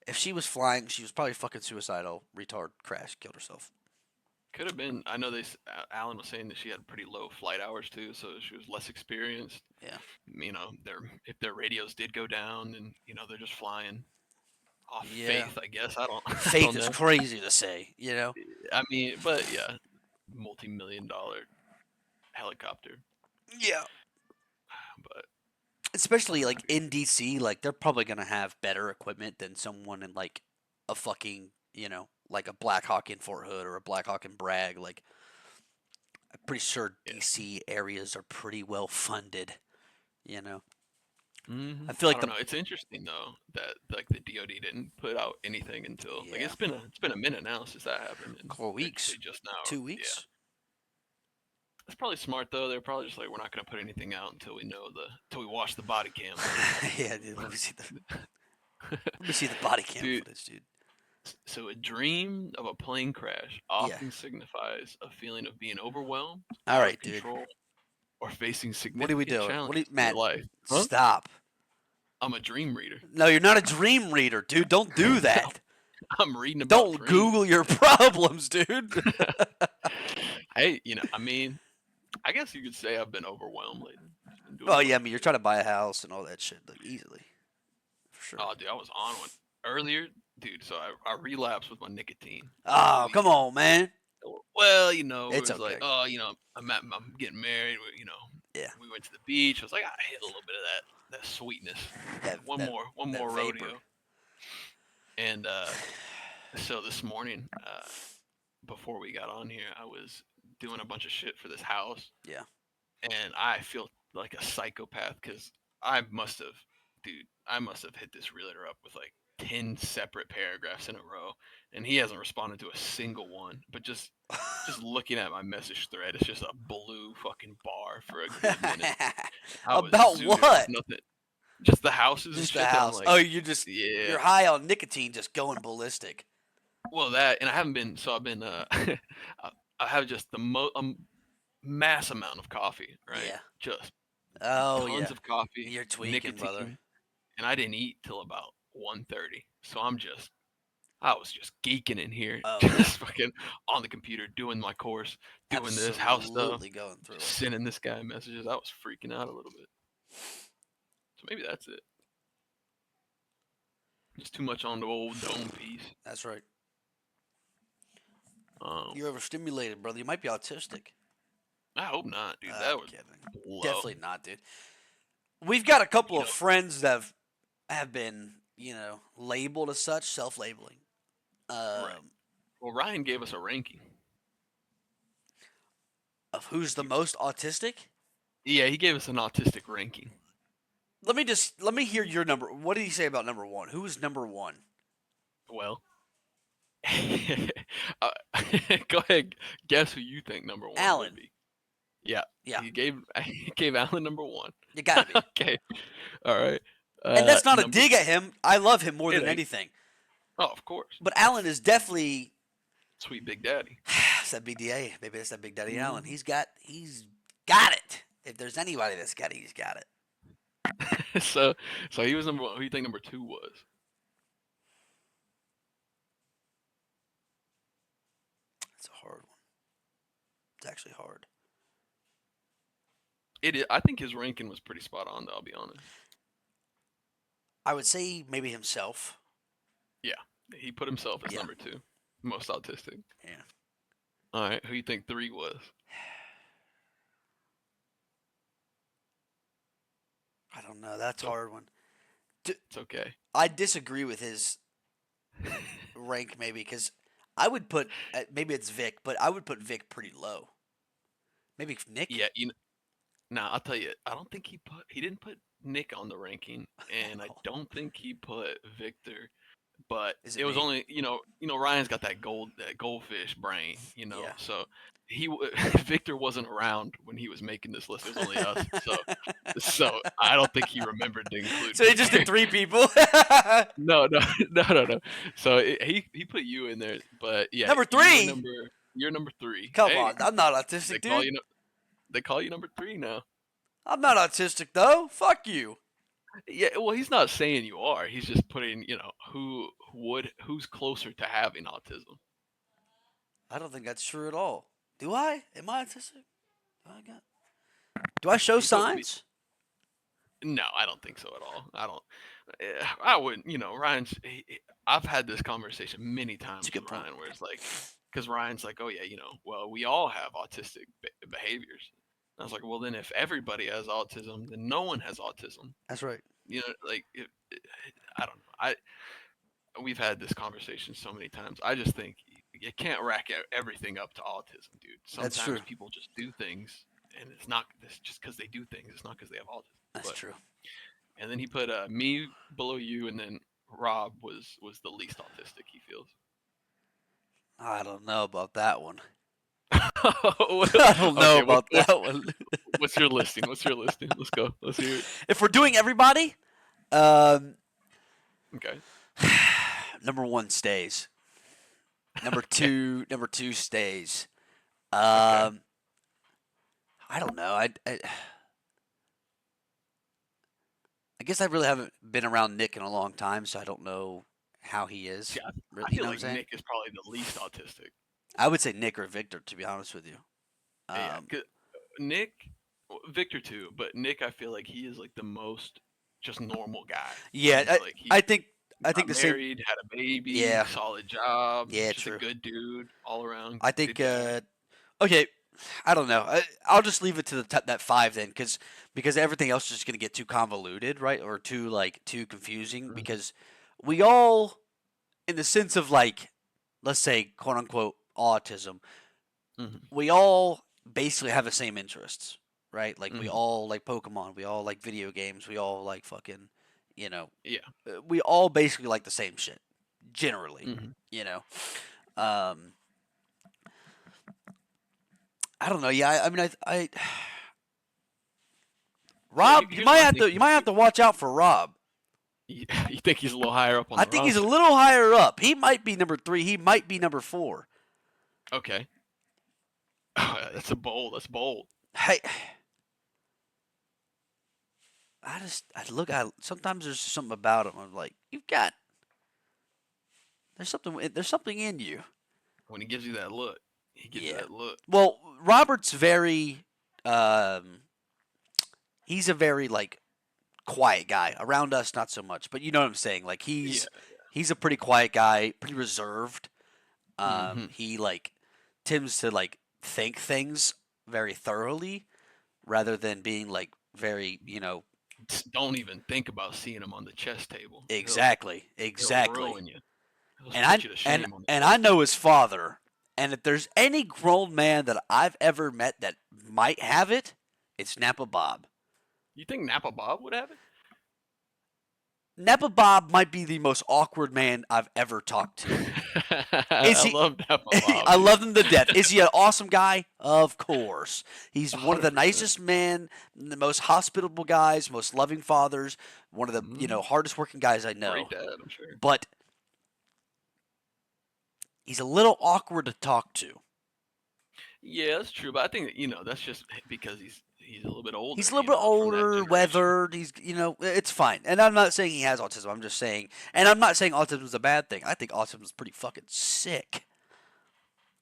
if she was flying, she was probably fucking suicidal. Retard, crashed, killed herself. Could have been. I know Alan was saying that she had pretty low flight hours too, so she was less experienced. Yeah. Their if their radios did go down, and they're just flying off Yeah. faith. I guess I don't. I Faith don't is know. crazy to say. I mean, but yeah, multi-million-dollar helicopter. Yeah. But Especially uh, like in DC, like they're probably gonna have better equipment than someone in like a fucking, like a Black Hawk in Fort Hood or a Black Hawk in Bragg. Like I'm pretty sure yeah. DC areas are pretty well funded. You know, Hmm. I feel I like don't the know. It's interesting though that like the DoD didn't put out anything until like yeah, it's been a minute now since that happened, and couple they weeks, just now. two Yeah, weeks. that's probably smart though. They're probably just like we're not gonna put anything out until we watch the body cams. Yeah, dude. Let me see the body cam Dude, footage, dude. so a dream of a plane crash Yeah. often signifies a feeling of being overwhelmed, All out of right, dude. control, or facing What are we significant doing? challenges in your Matt? life. Huh? Stop. I'm a dream reader. No, you're not a dream reader, dude. Don't do that. I'm reading about Don't dreams. Google your problems, dude. Hey, I mean, I guess you could say I've been overwhelmed lately. Just been doing a Oh yeah, bunch I of mean you're shit. trying to buy a house and all that shit like easily, for sure. Oh, dude, I was on one earlier, dude. So I relapsed with my nicotine over the Oh, come weekend. on, man. Well, it It's was like, okay. oh, I'm getting married. Yeah, We went to the beach. I was like, I hit a little bit of that sweetness. that One that more, one that more vapor. rodeo. And so this morning, before we got on here, I was doing a bunch of shit for this house, Yeah. and I feel like a psychopath because I must have hit this realtor up with like 10 separate paragraphs in a row, and he hasn't responded to a single one. But just looking at my message thread, it's just a blue fucking bar for a good minute. I was About zooted off what? nothing, just the houses and Just the shit that I'm house. like, Oh, yeah. you're high on nicotine, just going ballistic. Well, that and I haven't been. So I've been. I have just the mass amount of coffee, right? Yeah. Just Oh tons yeah. of coffee, You're tweaking, brother. nicotine, and I didn't eat till about 1:30. So I was just geeking in here, Oh yeah. just fucking on the computer doing my course, doing this house stuff, Absolutely going through it. sending this guy messages. I was freaking out a little bit. So maybe that's it. Just too much on the old dome piece. That's right. Um, You're overstimulated, brother. You might be autistic. I hope not, dude. I'm That would kidding. blow. Definitely not, dude. We've got a couple You of know, friends that have been, labeled as such, self-labeling. right. Um, Well, Ryan gave us a ranking. of who's the He, most autistic. yeah, he gave us an autistic ranking. Let me hear your number. What did he say about number one? Who is number one? Well, uh, go ahead, guess who you think number one would Alan. be. Yeah, Yeah, he gave Alan number one. you gotta be. Okay, all right. And that's not a Number dig at him. I love him more it than ain't. anything. Oh, of course. But Alan That's is definitely sweet Big Daddy. it's that BDA. Maybe that's that Big Daddy Allen. Hmm. He's got it. If there's anybody that's got it, he's got it. so so he was number one. Who do you think number two was? It's a hard one. It's actually hard. It is, I think his ranking was pretty spot on, though. I'll be honest. I would say maybe himself. Yeah, he put himself as Yeah, number two, most autistic. yeah. All right, who do you think three was? I don't know. That's a So hard one. D- it's okay. I disagree with his rank maybe because I would put maybe it's Vic, but I would put Vic pretty low. Maybe Nick. Yeah, now I'll tell you, I don't think he didn't put Nick on the ranking, and I Oh, don't think he put Victor. But is it it was me? only Ryan's got that goldfish brain, Yeah. so Victor wasn't around when he was making this list. It was only us, so I don't think he remembered to include So he just Victor. did three people. No, no, no. So he put you in there, but yeah, Number three. you're number three. Come Hey, on, I'm not they autistic, call dude. you they call you number three now. I'm not autistic though. Fuck you. Yeah, well, he's not saying you are. He's just putting, who's closer to having autism. I don't think that's true at all. Do I? Am I autistic? Do I show He put me. signs? No, I don't think so at all. I don't. I wouldn't. Ryan's. I've had this conversation many That's a times with good point. Ryan, where it's like, because Ryan's like, oh yeah, well, we all have autistic behaviors. I was like, well, then if everybody has autism, then no one has autism. That's right. Like I don't know. We've had this conversation so many times. I just think you can't rack everything up to autism, dude. That's Sometimes true. people just do things, and it's not just because they do things. It's not because they have autism. That's But true. and then he put me below you, and then Rob was the least autistic. He feels. I don't know about that one. What- I don't know okay, about that one. what's your listing? What's your listing? Let's go. Let's hear it. If we're doing everybody, um, Okay. number one stays. Number Okay. two, number two stays. Okay. Um, I don't know. I guess I really haven't been around Nick in a long time, so I don't know how he is. See, I You feel know what I'm like saying? Nick is probably the least autistic. I would say Nick or Victor, to be honest with you. Yeah. Um, 'Cause Nick, Victor too, but Nick, I feel like he is like the most just normal guy. yeah, Like he I think I think got the same. married, had a baby, Yeah, solid job, yeah, just a true. good dude, all around I good think. dude. Okay, I don't know. I'll just leave it to that five then, because everything else is just gonna get too convoluted, right? Or too confusing. Mhm. Because we all, in the sense of like, let's say quote unquote autism, Mhm. we all basically have the same interests, right? Like we Mhm. all like Pokemon, we all like video games, we all like fucking, you know, Yeah. we all basically like the same shit, generally, Mhm. you know. Um, I don't know. Yeah, I mean, Well, Rob, here's what I think you he's might have doing. to watch out for Rob. You think he's a little higher up on I the think he's a roster? little higher up. He might be number three. He might be number four. Okay. That's bold. That's bold. Hey, I look. Sometimes there's something about him. I'm like, there's something in you. When he gives you that look, he gives you Yeah. that look. Well, Robert's very, um, he's a very like quiet guy. Around us, not so much. But you know what I'm saying. Yeah. He's a pretty quiet guy, pretty reserved. Mhm. He like tends to like think things very thoroughly rather than being like very, Just don't even think about seeing him on the chess table. exactly, He'll exactly. ruin you. He'll And put I you to and shame on the and I chess know table. his father. And if there's any grown man that I've ever met that might have it, it's Napa Bob. You think Napa Bob would have it? Napa Bob might be the most awkward man I've ever talked to. Is I he? love Napa Bob, I dude. love him to death. Is he an awesome guy? Of course. He's one of the 100%. nicest men, the most hospitable guys, most loving fathers, one of the Hmm. hardest working guys I Great know. dad, I'm sure. But he's a little awkward to talk to. Yeah, that's true, but I think that's just because he's a little bit older, He's a little bit from that older, generation. weathered. It's fine. And I'm not saying he has autism. I'm just saying, and I'm not saying autism is a bad thing. I think autism is pretty fucking sick.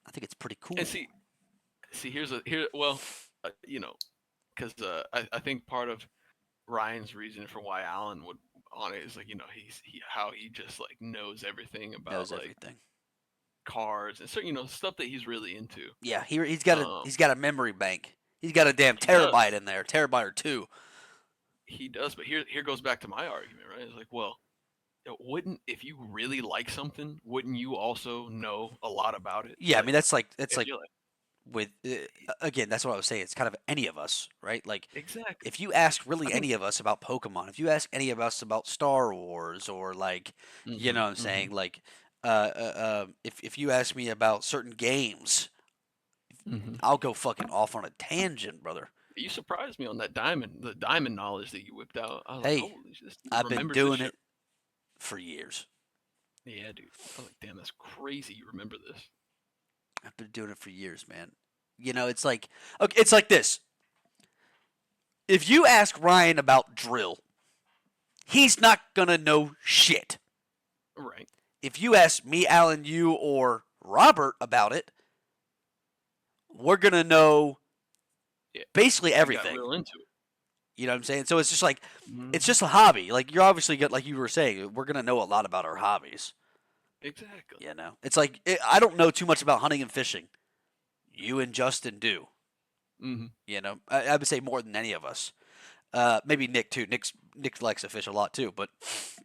I think it's pretty And cool. see, well, because I think part of Ryan's reason for why Alan would on it is like how he just like knows everything about Knows like everything. cars and so stuff that he's really into. Yeah, he's got a Um, he's got a memory bank. He's got a damn he terabyte does, in there, terabyte or two. but here goes back to my argument, right? It's like, well, wouldn't if you really like something, wouldn't you also know a lot about it? Yeah, I mean Like that's like if you're like with again, that's what I was saying. It's kind of any of us, right? Like exactly, if you ask I really think. any of us about Pokemon, if you ask any of us about Star Wars or like, you know Hmm. what I'm Hmm. saying, like if you ask me about certain games, Hmm. I'll go fucking off on a tangent, brother. You surprised me on the diamond knowledge that you whipped out. I was like, Hey, holy shit, this dude I've been remembers this doing shit. it for years. Yeah, dude. I was like, damn, that's crazy. You remember this? I've been doing it for years, man. It's like okay, it's like this. If you ask Ryan about drill, he's not gonna know shit. Right. If you ask me, Alan, you, or Robert about it, we're gonna know Yeah. basically We got everything. real into it. You know what I'm saying? So it's just like it's Hmm. just a hobby. Like you're obviously good, like you were saying, we're gonna know a lot about our hobbies. Exactly. It's like I don't know too much about hunting and fishing. You and Justin do. Hmm. I would say more than any of us. Maybe Nick too. Nick likes to fish a lot too, but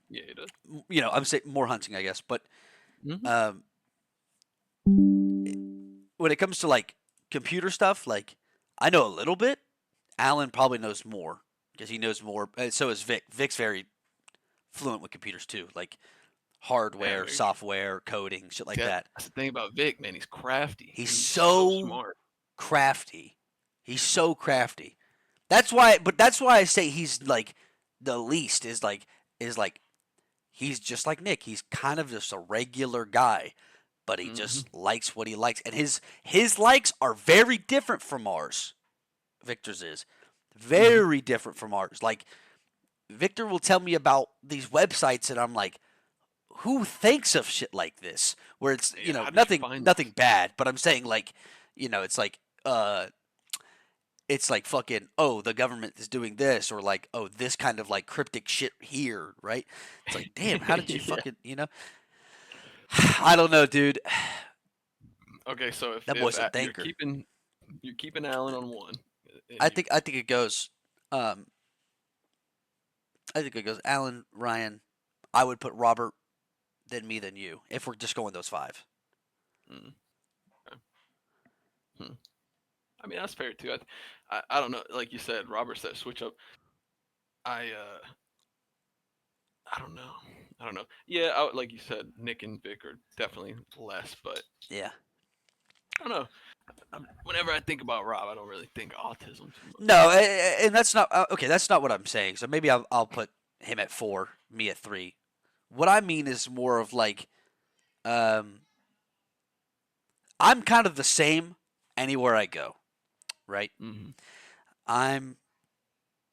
Yeah, it does. I'm saying more hunting, I guess. But Hmm. um, when it comes to like computer stuff, like I know a little bit. Alan probably knows more because he knows more. So is Vic. Vic's very fluent with computers too, like Yeah, hardware, very true. software, coding, shit See, like that. that's the thing about Vic, man. He's crafty He's and he's so so smart. crafty. He's so crafty. That's why I say he's like the least is like he's just like Nick. He's kind of just a regular guy, but he Hmm. just likes what he likes, and his likes are very different from ours. Victor's is Hmm. very different from ours. Like Victor will tell me about these websites, and I'm like, who thinks of shit like this? Where it's Yeah. How did you nothing find nothing this? bad, but I'm saying like uh it's like fucking the government is doing this or like this kind of like cryptic shit here, right? It's like damn, how did you Yeah. fucking I don't know, dude. Okay, so if That boy's a you're thinker. keeping Allen on one, I and you think I think it goes um I think it goes Alan, Ryan. I would put Robert, then me, then you. If we're just going those five. mm, okay. Hmm. I mean that's fair too. I don't know. Like you said, Robert said switch up. I I don't know. I don't know. Yeah, like you said, Nick and Vic are definitely less, but Yeah. I don't know. Whenever I think about Rob, I don't really think autism too much. No, and that's not okay. That's not what I'm saying. So maybe I'll put him at four, me at three. What I mean is more of like, um, I'm kind of the same anywhere I go, right? Hmm. I'm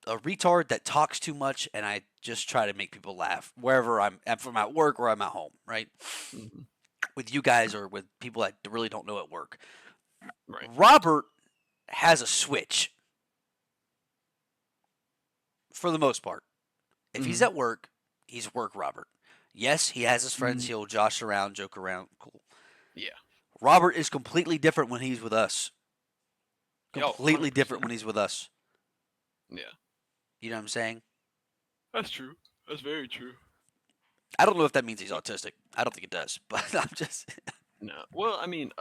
a retard that talks too much, and I just try to make people laugh wherever if I'm at work or I'm at home, right? Hmm. With you guys or with people that really don't know at work. Right. Robert has a switch for the most part. If he's Hmm. at work, he's work Robert. Yes, he has his friends. Hmm. He'll josh around, joke around. Cool. Yeah. Robert is completely different when he's with us. Yo, Completely different 100%. when he's with us. Yeah, You know what I'm saying? that's true. That's very true. I don't know if that means he's autistic. I don't think it does, but I'm just. No, well, I mean,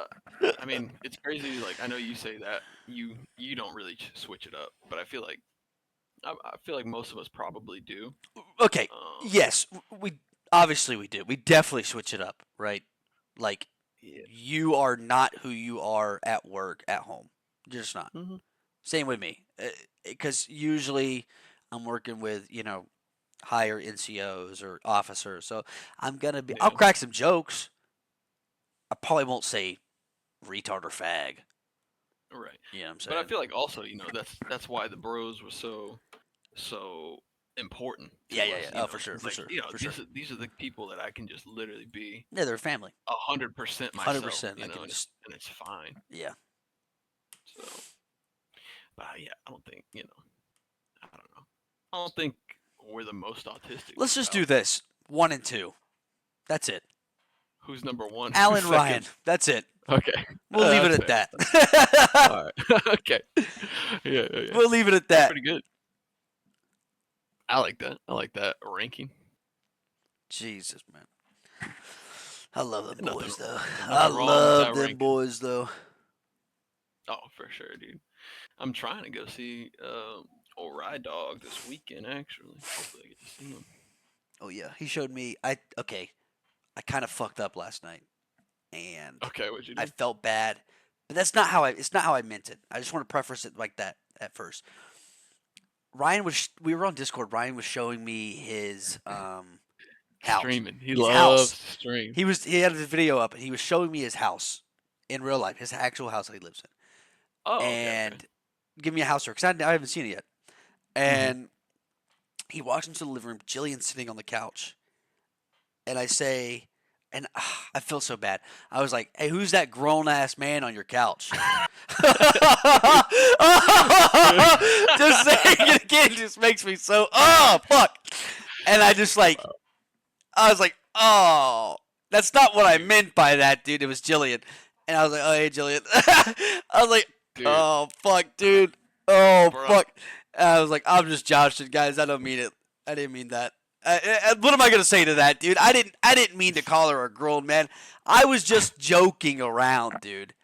it's crazy. Like, I know you say that you don't really switch it up, but I feel like most of us probably do. Okay. Um, Yes, we obviously we do. We definitely switch it up, right? Like yeah. you are not who you are at work at home. You're just not. Hmm. Same with me, because usually I'm working with higher NCOs or officers, so I'm gonna be. I'll Yeah. crack some jokes. I probably won't say retard or fag. Right. You know what I'm But I saying? feel like also, that's why the bros were so important Yeah, to yeah, us. yeah. Oh, for sure, It's for like, sure, for sure. these are the people that I can just literally be Yeah, they're family. 100% Hundred myself, percent. I can just. and it's fine. Yeah. So, but yeah, I don't think, I don't know. I don't think we're the most autistic Let's people just do out there. this. 1 and 2. That's it. Who's number one? Who's Alan Ryan. second? That's it. Okay, We'll leave it that's at fair. that. All right. Okay. Yeah, yeah, yeah. We'll leave it at That's that. pretty good. I like that. I like that ranking. Jesus, man. I love them Nothing, boys, though. I nothing wrong with love that them ranking. boys, though. Oh, for sure, dude. I'm trying to go see old Ride Dog this weekend. Actually, hopefully I get to see him. Oh yeah, he showed me. Okay. I kind of fucked up last night, and Okay, what'd you I do? felt bad. But that's not how I. It's not how I meant it. I just want to preface it like that at first. Ryan was. We were on Discord. Ryan was showing me his house. Streaming. He His loves house. to stream. He had his video up, and he was showing me his house in real life, his actual house that he lives in, Oh, okay, okay. and give me a house tour because I haven't seen it yet. Hmm. And he walks into the living room. Jillian's sitting on the couch, and I say, and I feel so bad. I was like, "Hey, who's that grown ass man on your couch?" Just saying it again just makes me so fuck. And I was like, oh, that's not what I Dude, meant by that, dude. It was Jillian, and I was like, oh hey Jillian. I was like, dude, oh fuck, dude. Oh bro, fuck. And I was like, I'm just joshing, guys. I don't mean it. I didn't mean that. What am I gonna say to that, dude? I didn't mean to call her a grown man. I was just joking around, dude.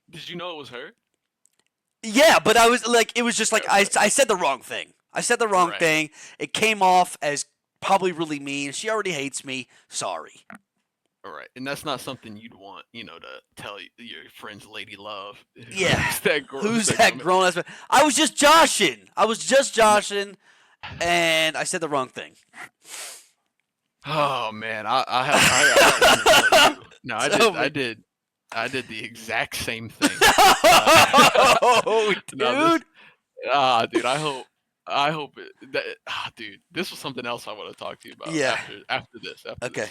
did you know it was her? Yeah, but I was like, it was just like Okay. I said the wrong thing. I said the wrong Right. thing. It came off as probably really mean. She already hates me. Sorry. All right, and that's not something you'd want, to tell your friend's lady love. Yeah. Who's Who's that that grown man? grown ass man? I was just joshing. I was just joshing, and I said the wrong thing. Oh man, I got one to tell you. No, Tell me. I did the exact same thing. Uh, Oh, no, dude. dude, I hope dude, this was something else I want to talk to you about Yeah. after this. Okay.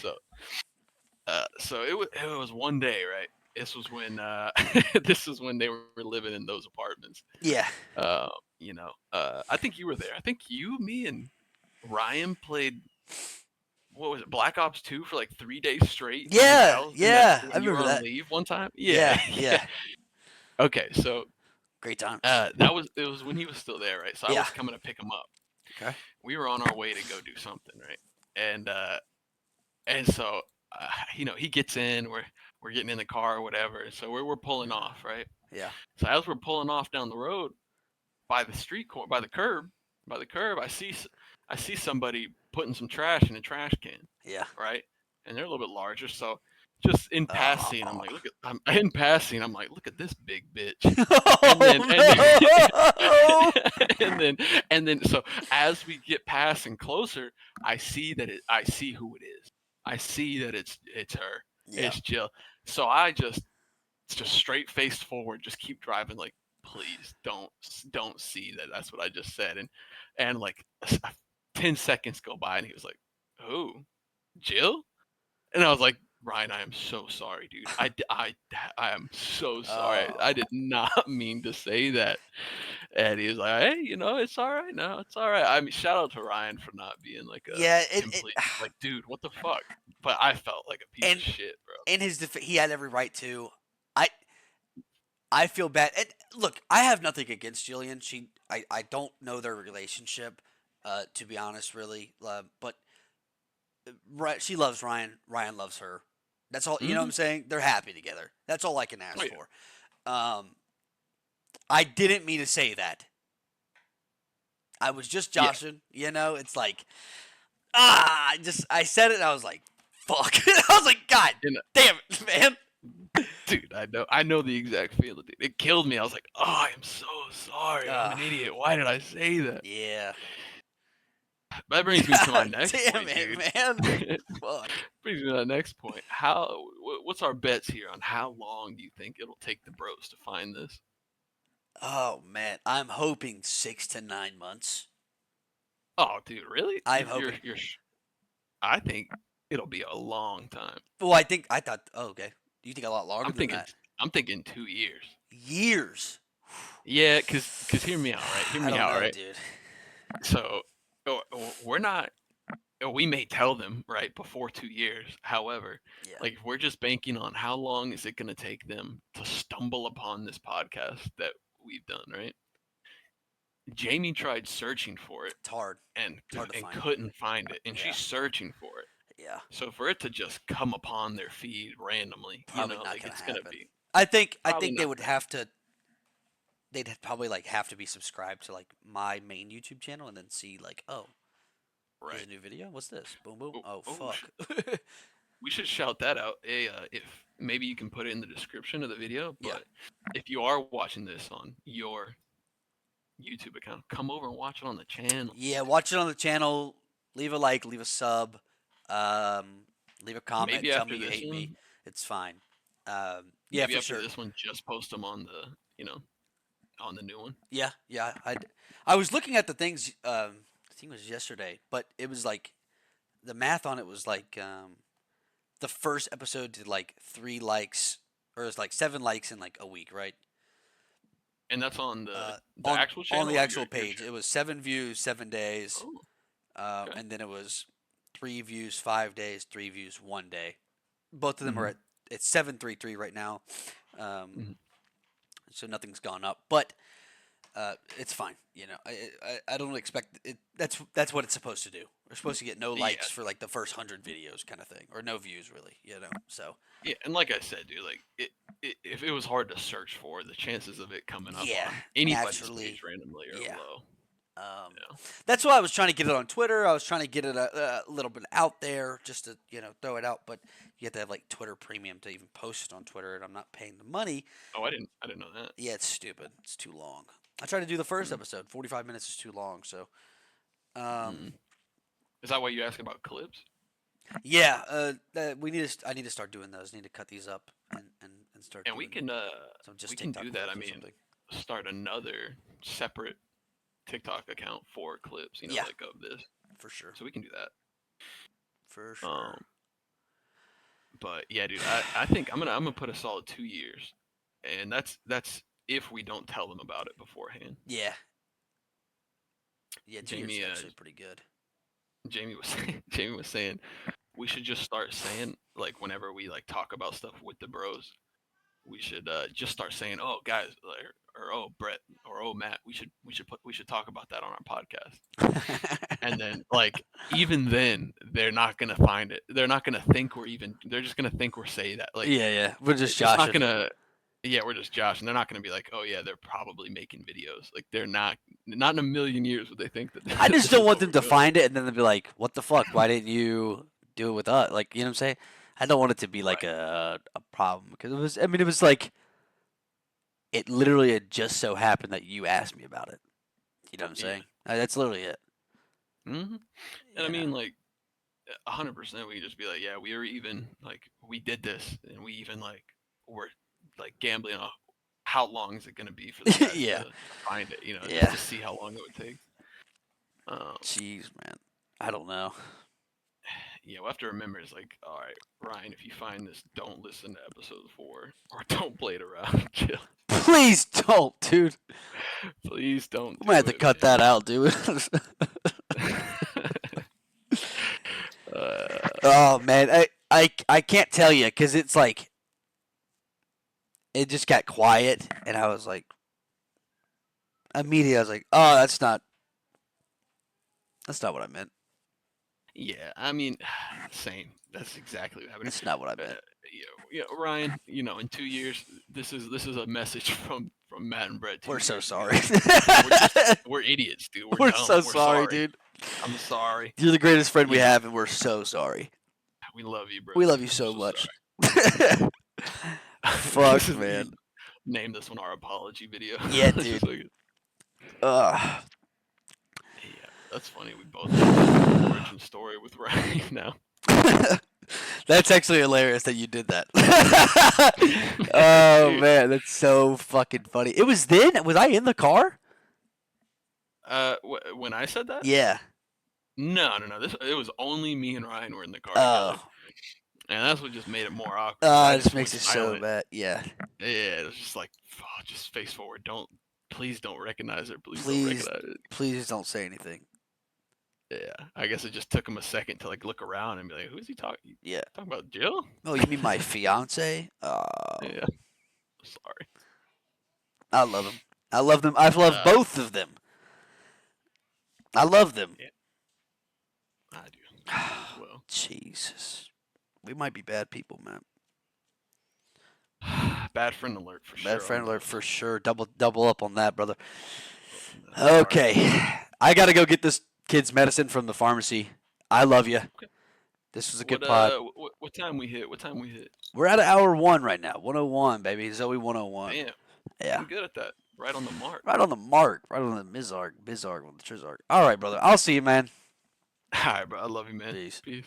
So it was one day, right? This was when this is when they were living in those apartments. Yeah. I think you were there. I think you, me, and Ryan played, what was it, Black Ops 2 for like 3 days straight in his Yeah. house, and that Yeah. I when you were remember on that. leave one time. Yeah, Yeah. yeah. Yeah. Okay, so Great times. it was when he was still there, right? So I Yeah. was coming to pick him up. Okay. We were on our way to go do something, right? And so he gets in. We're getting in the car or whatever. So we're pulling off, right? Yeah. So as we're pulling off down the road, by the by the curb, I see somebody putting some trash in a trash can, Yeah. right? And they're a little bit larger, so just in passing, I'm Oh. like, I'm in passing, I'm like, look at this big bitch. And then Oh and then so as we get passing closer, I see who it is. I see that it's her. no! Yeah. It's Jill. So I just straight faced forward, just keep driving, like, please don't see that that's what I just said. And like 10 seconds go by and he was like, who, Jill? And I was like, Ryan, I am so sorry, dude. I am so sorry. I Oh. did not mean to say that. And he was like, hey, it's all right. No, it's all right. I mean, shout out to Ryan for not being like a Yeah. complete, like, dude, what the fuck? But I felt like a piece of And shit, bro. in his he had every right to. I I feel bad. And look, I have nothing against Jillian. I don't know their relationship, to be honest, really. But she loves Ryan. Ryan loves her. That's all. You know what Hmm. I'm saying? They're happy together. That's all I can Oh ask yeah. for. Um, I didn't mean to say that. I was just Yeah. joshing. It's like I said it. And I was like, fuck. I was like, God You know, damn it, man. dude, I know the exact feeling, dude. It killed me. I was like, oh, I am so sorry. I'm Ah, an idiot. Why did I say that? yeah. That brings me to my God next damn point, it, dude. man. Fuck. Brings me to that next point. What's our bets here on how long do you think it'll take the bros to find this? Oh man, I'm hoping 6 to 9 months. Oh, dude, really? I'm hoping. I think it'll be a long time. Well, I thought. Oh, okay. Do you think a lot longer I'm than thinking that? I'm thinking 2 years. Years. Yeah, cause hear me out, right? Hear I me don't out, know, right? dude. So we're not. We may tell them right before 2 years. However, Yeah. like if we're just banking on how long is it going to take them to stumble upon this podcast that we've done, right? Jamie tried searching for it It's hard. and It's hard to find. couldn't find it, and Yeah. she's searching for it. Yeah. So for it to just come upon their feed randomly, Probably not like gonna it's gonna happen. be I think. I probably think they not would gonna happen. have to. They'd probably like have to be subscribed to like my main YouTube channel and then see like, oh, here's Right. a new video. What's this? Boom boom. Oh, Oh oh, fuck. we should shout that out. Hey, if maybe you can put it in the description of the video, Yeah. but if you are watching this on your YouTube account, come over and watch it on the channel. Yeah. Watch it on the channel. Leave a like. Leave a sub. Um, Leave a comment. Maybe Tell me after you this hate me. one, It's fine. Yeah, maybe for after sure. this one, just post them on the on the new one. Yeah, yeah. I was looking at the things. I think it was yesterday, but it was like the math on it was like the first episode did like 3 likes, or it was like 7 likes in like a week, right? And that's on the On actual on channel the or actual your page, channel. it was 7 views, 7 days, Oh, okay. and then it was 3 views, 5 days, 3 views, one day. Both of them are Hmm. at it's 733 right now, um, Hmm. so nothing's gone up, but it's fine. I don't expect it. That's what it's supposed to do. We're supposed to get no Yeah, likes for like the first 100 videos, kind of thing, or no views really. So yeah, and like I said, dude, like if it was hard to search for, the chances of it coming up yeah, on anybody's naturally, page randomly are yeah. low. Um, Yeah. that's why I was trying to get it on Twitter. I was trying to get it a little bit out there, just to throw it out. But you have to have like Twitter Premium to even post it on Twitter, and I'm not paying the money. Oh, I didn't know that. Yeah, it's stupid. It's too long. I tried to do the first Mm. episode. 45 minutes is too long. So um, Mm. Is that why you asking about clips? yeah, I need to start doing those. I need to cut these up and start And doing some we just can TikTok do that. I clips or mean, something. start another separate TikTok account for clips, Yeah, like of this. for sure, So we can do that. for sure. Um, but yeah, dude, I think I'm gonna put a solid 2 years, and that's if we don't tell them about it beforehand. Yeah, yeah. 2 years is Jamie, actually pretty good. Jamie was Jamie was saying we should just start saying like whenever we like talk about stuff with the bros, we should just start saying, "Oh, guys," or "Oh, Brett," or "Oh, Matt." We should talk about that on our podcast. And then like even then, they're not gonna find it. They're not gonna think we're even. They're just gonna think we're saying that. Like Yeah, yeah. We're just it's not joshing. gonna. Yeah, we're just Josh, and they're not gonna be like, "Oh yeah, they're probably making videos." Like they're not. Not in a million years would they think that I just this don't is want what them we're to doing. find it and then they'll be like, "What the fuck? Why didn't you do it with us?" Like, you know what I'm saying? I don't want it to be like Right. a problem because it was. I mean, it was like it literally had just so happened that you asked me about it. You know what I'm Yeah. saying? That's literally it. Hmm. And I You know? mean, like 100%, we could just be like, yeah, we were even like we did this, and we even like were like gambling on how long is it gonna be for the guys Yeah, to find it, just yeah. to see how long it would take. Um, Jeez, man. I don't know. yeah, we'll have to remember it's like, all right, Ryan, if you find this, don't listen to episode 4 or don't play it around. Chill. Please don't, dude. Please don't We might have do to it, cut that out, dude. man. uh, Oh man, I can't tell you because it's like it just got quiet, and I was like, immediately, I was like, oh, that's not what I meant. Yeah, I mean, same. That's exactly what happened. That's not what I Uh, meant. Ryan. In 2 years, this is a message from Matt and Brett We're two so years sorry. ago. We're idiots, dude. We're We're dumb. so We're sorry, sorry. dude. I'm sorry. You're the greatest friend we You know, have, and we're so sorry. we love you, We brother. love you I'm so so much. sorry. This Fuck, is man. name this one our apology video. Yeah, It's just dude. like, Ugh. yeah, that's funny. We both have the same origin story with Ryan now. That's actually hilarious that you did that. Oh Dude, man, that's so fucking funny. It was then. Was I in the car? when I said that, Yeah. no, no, no. It was only me and Ryan were in the car together, Oh. and that's what just made it more awkward because I It just just went makes it so silent. bad. Yeah. Yeah, it was just like, oh, just face forward. Please don't recognize it. Please don't Please, recognize it. please don't say anything. Yeah, I guess it just took him a second to like look around and be like, "Who's he talking? Yeah. Talking about Jill?" Oh, you mean my fiance? Yeah, sorry. I love him. I love them. I've loved Uh, both of them. I love them. yeah, I do as well. Jesus. We might be bad people, man. Bad friend alert for Bad sure on friend alert those. for sure. Double up on that, brother. All right. Okay. I got to go get this kid's medicine from the pharmacy. I love you. Okay. This was a good What pod. what time we hit? What time we hit? We're at hour one right now. 101, baby. Zoe 101. Damn, Yeah. I'm good at that. Right on the mark. Right on the mark. Right on the Bizarre with the Trizarg. All right, brother. I'll see you, man. All right, bro. I love you, man. Peace. Peace.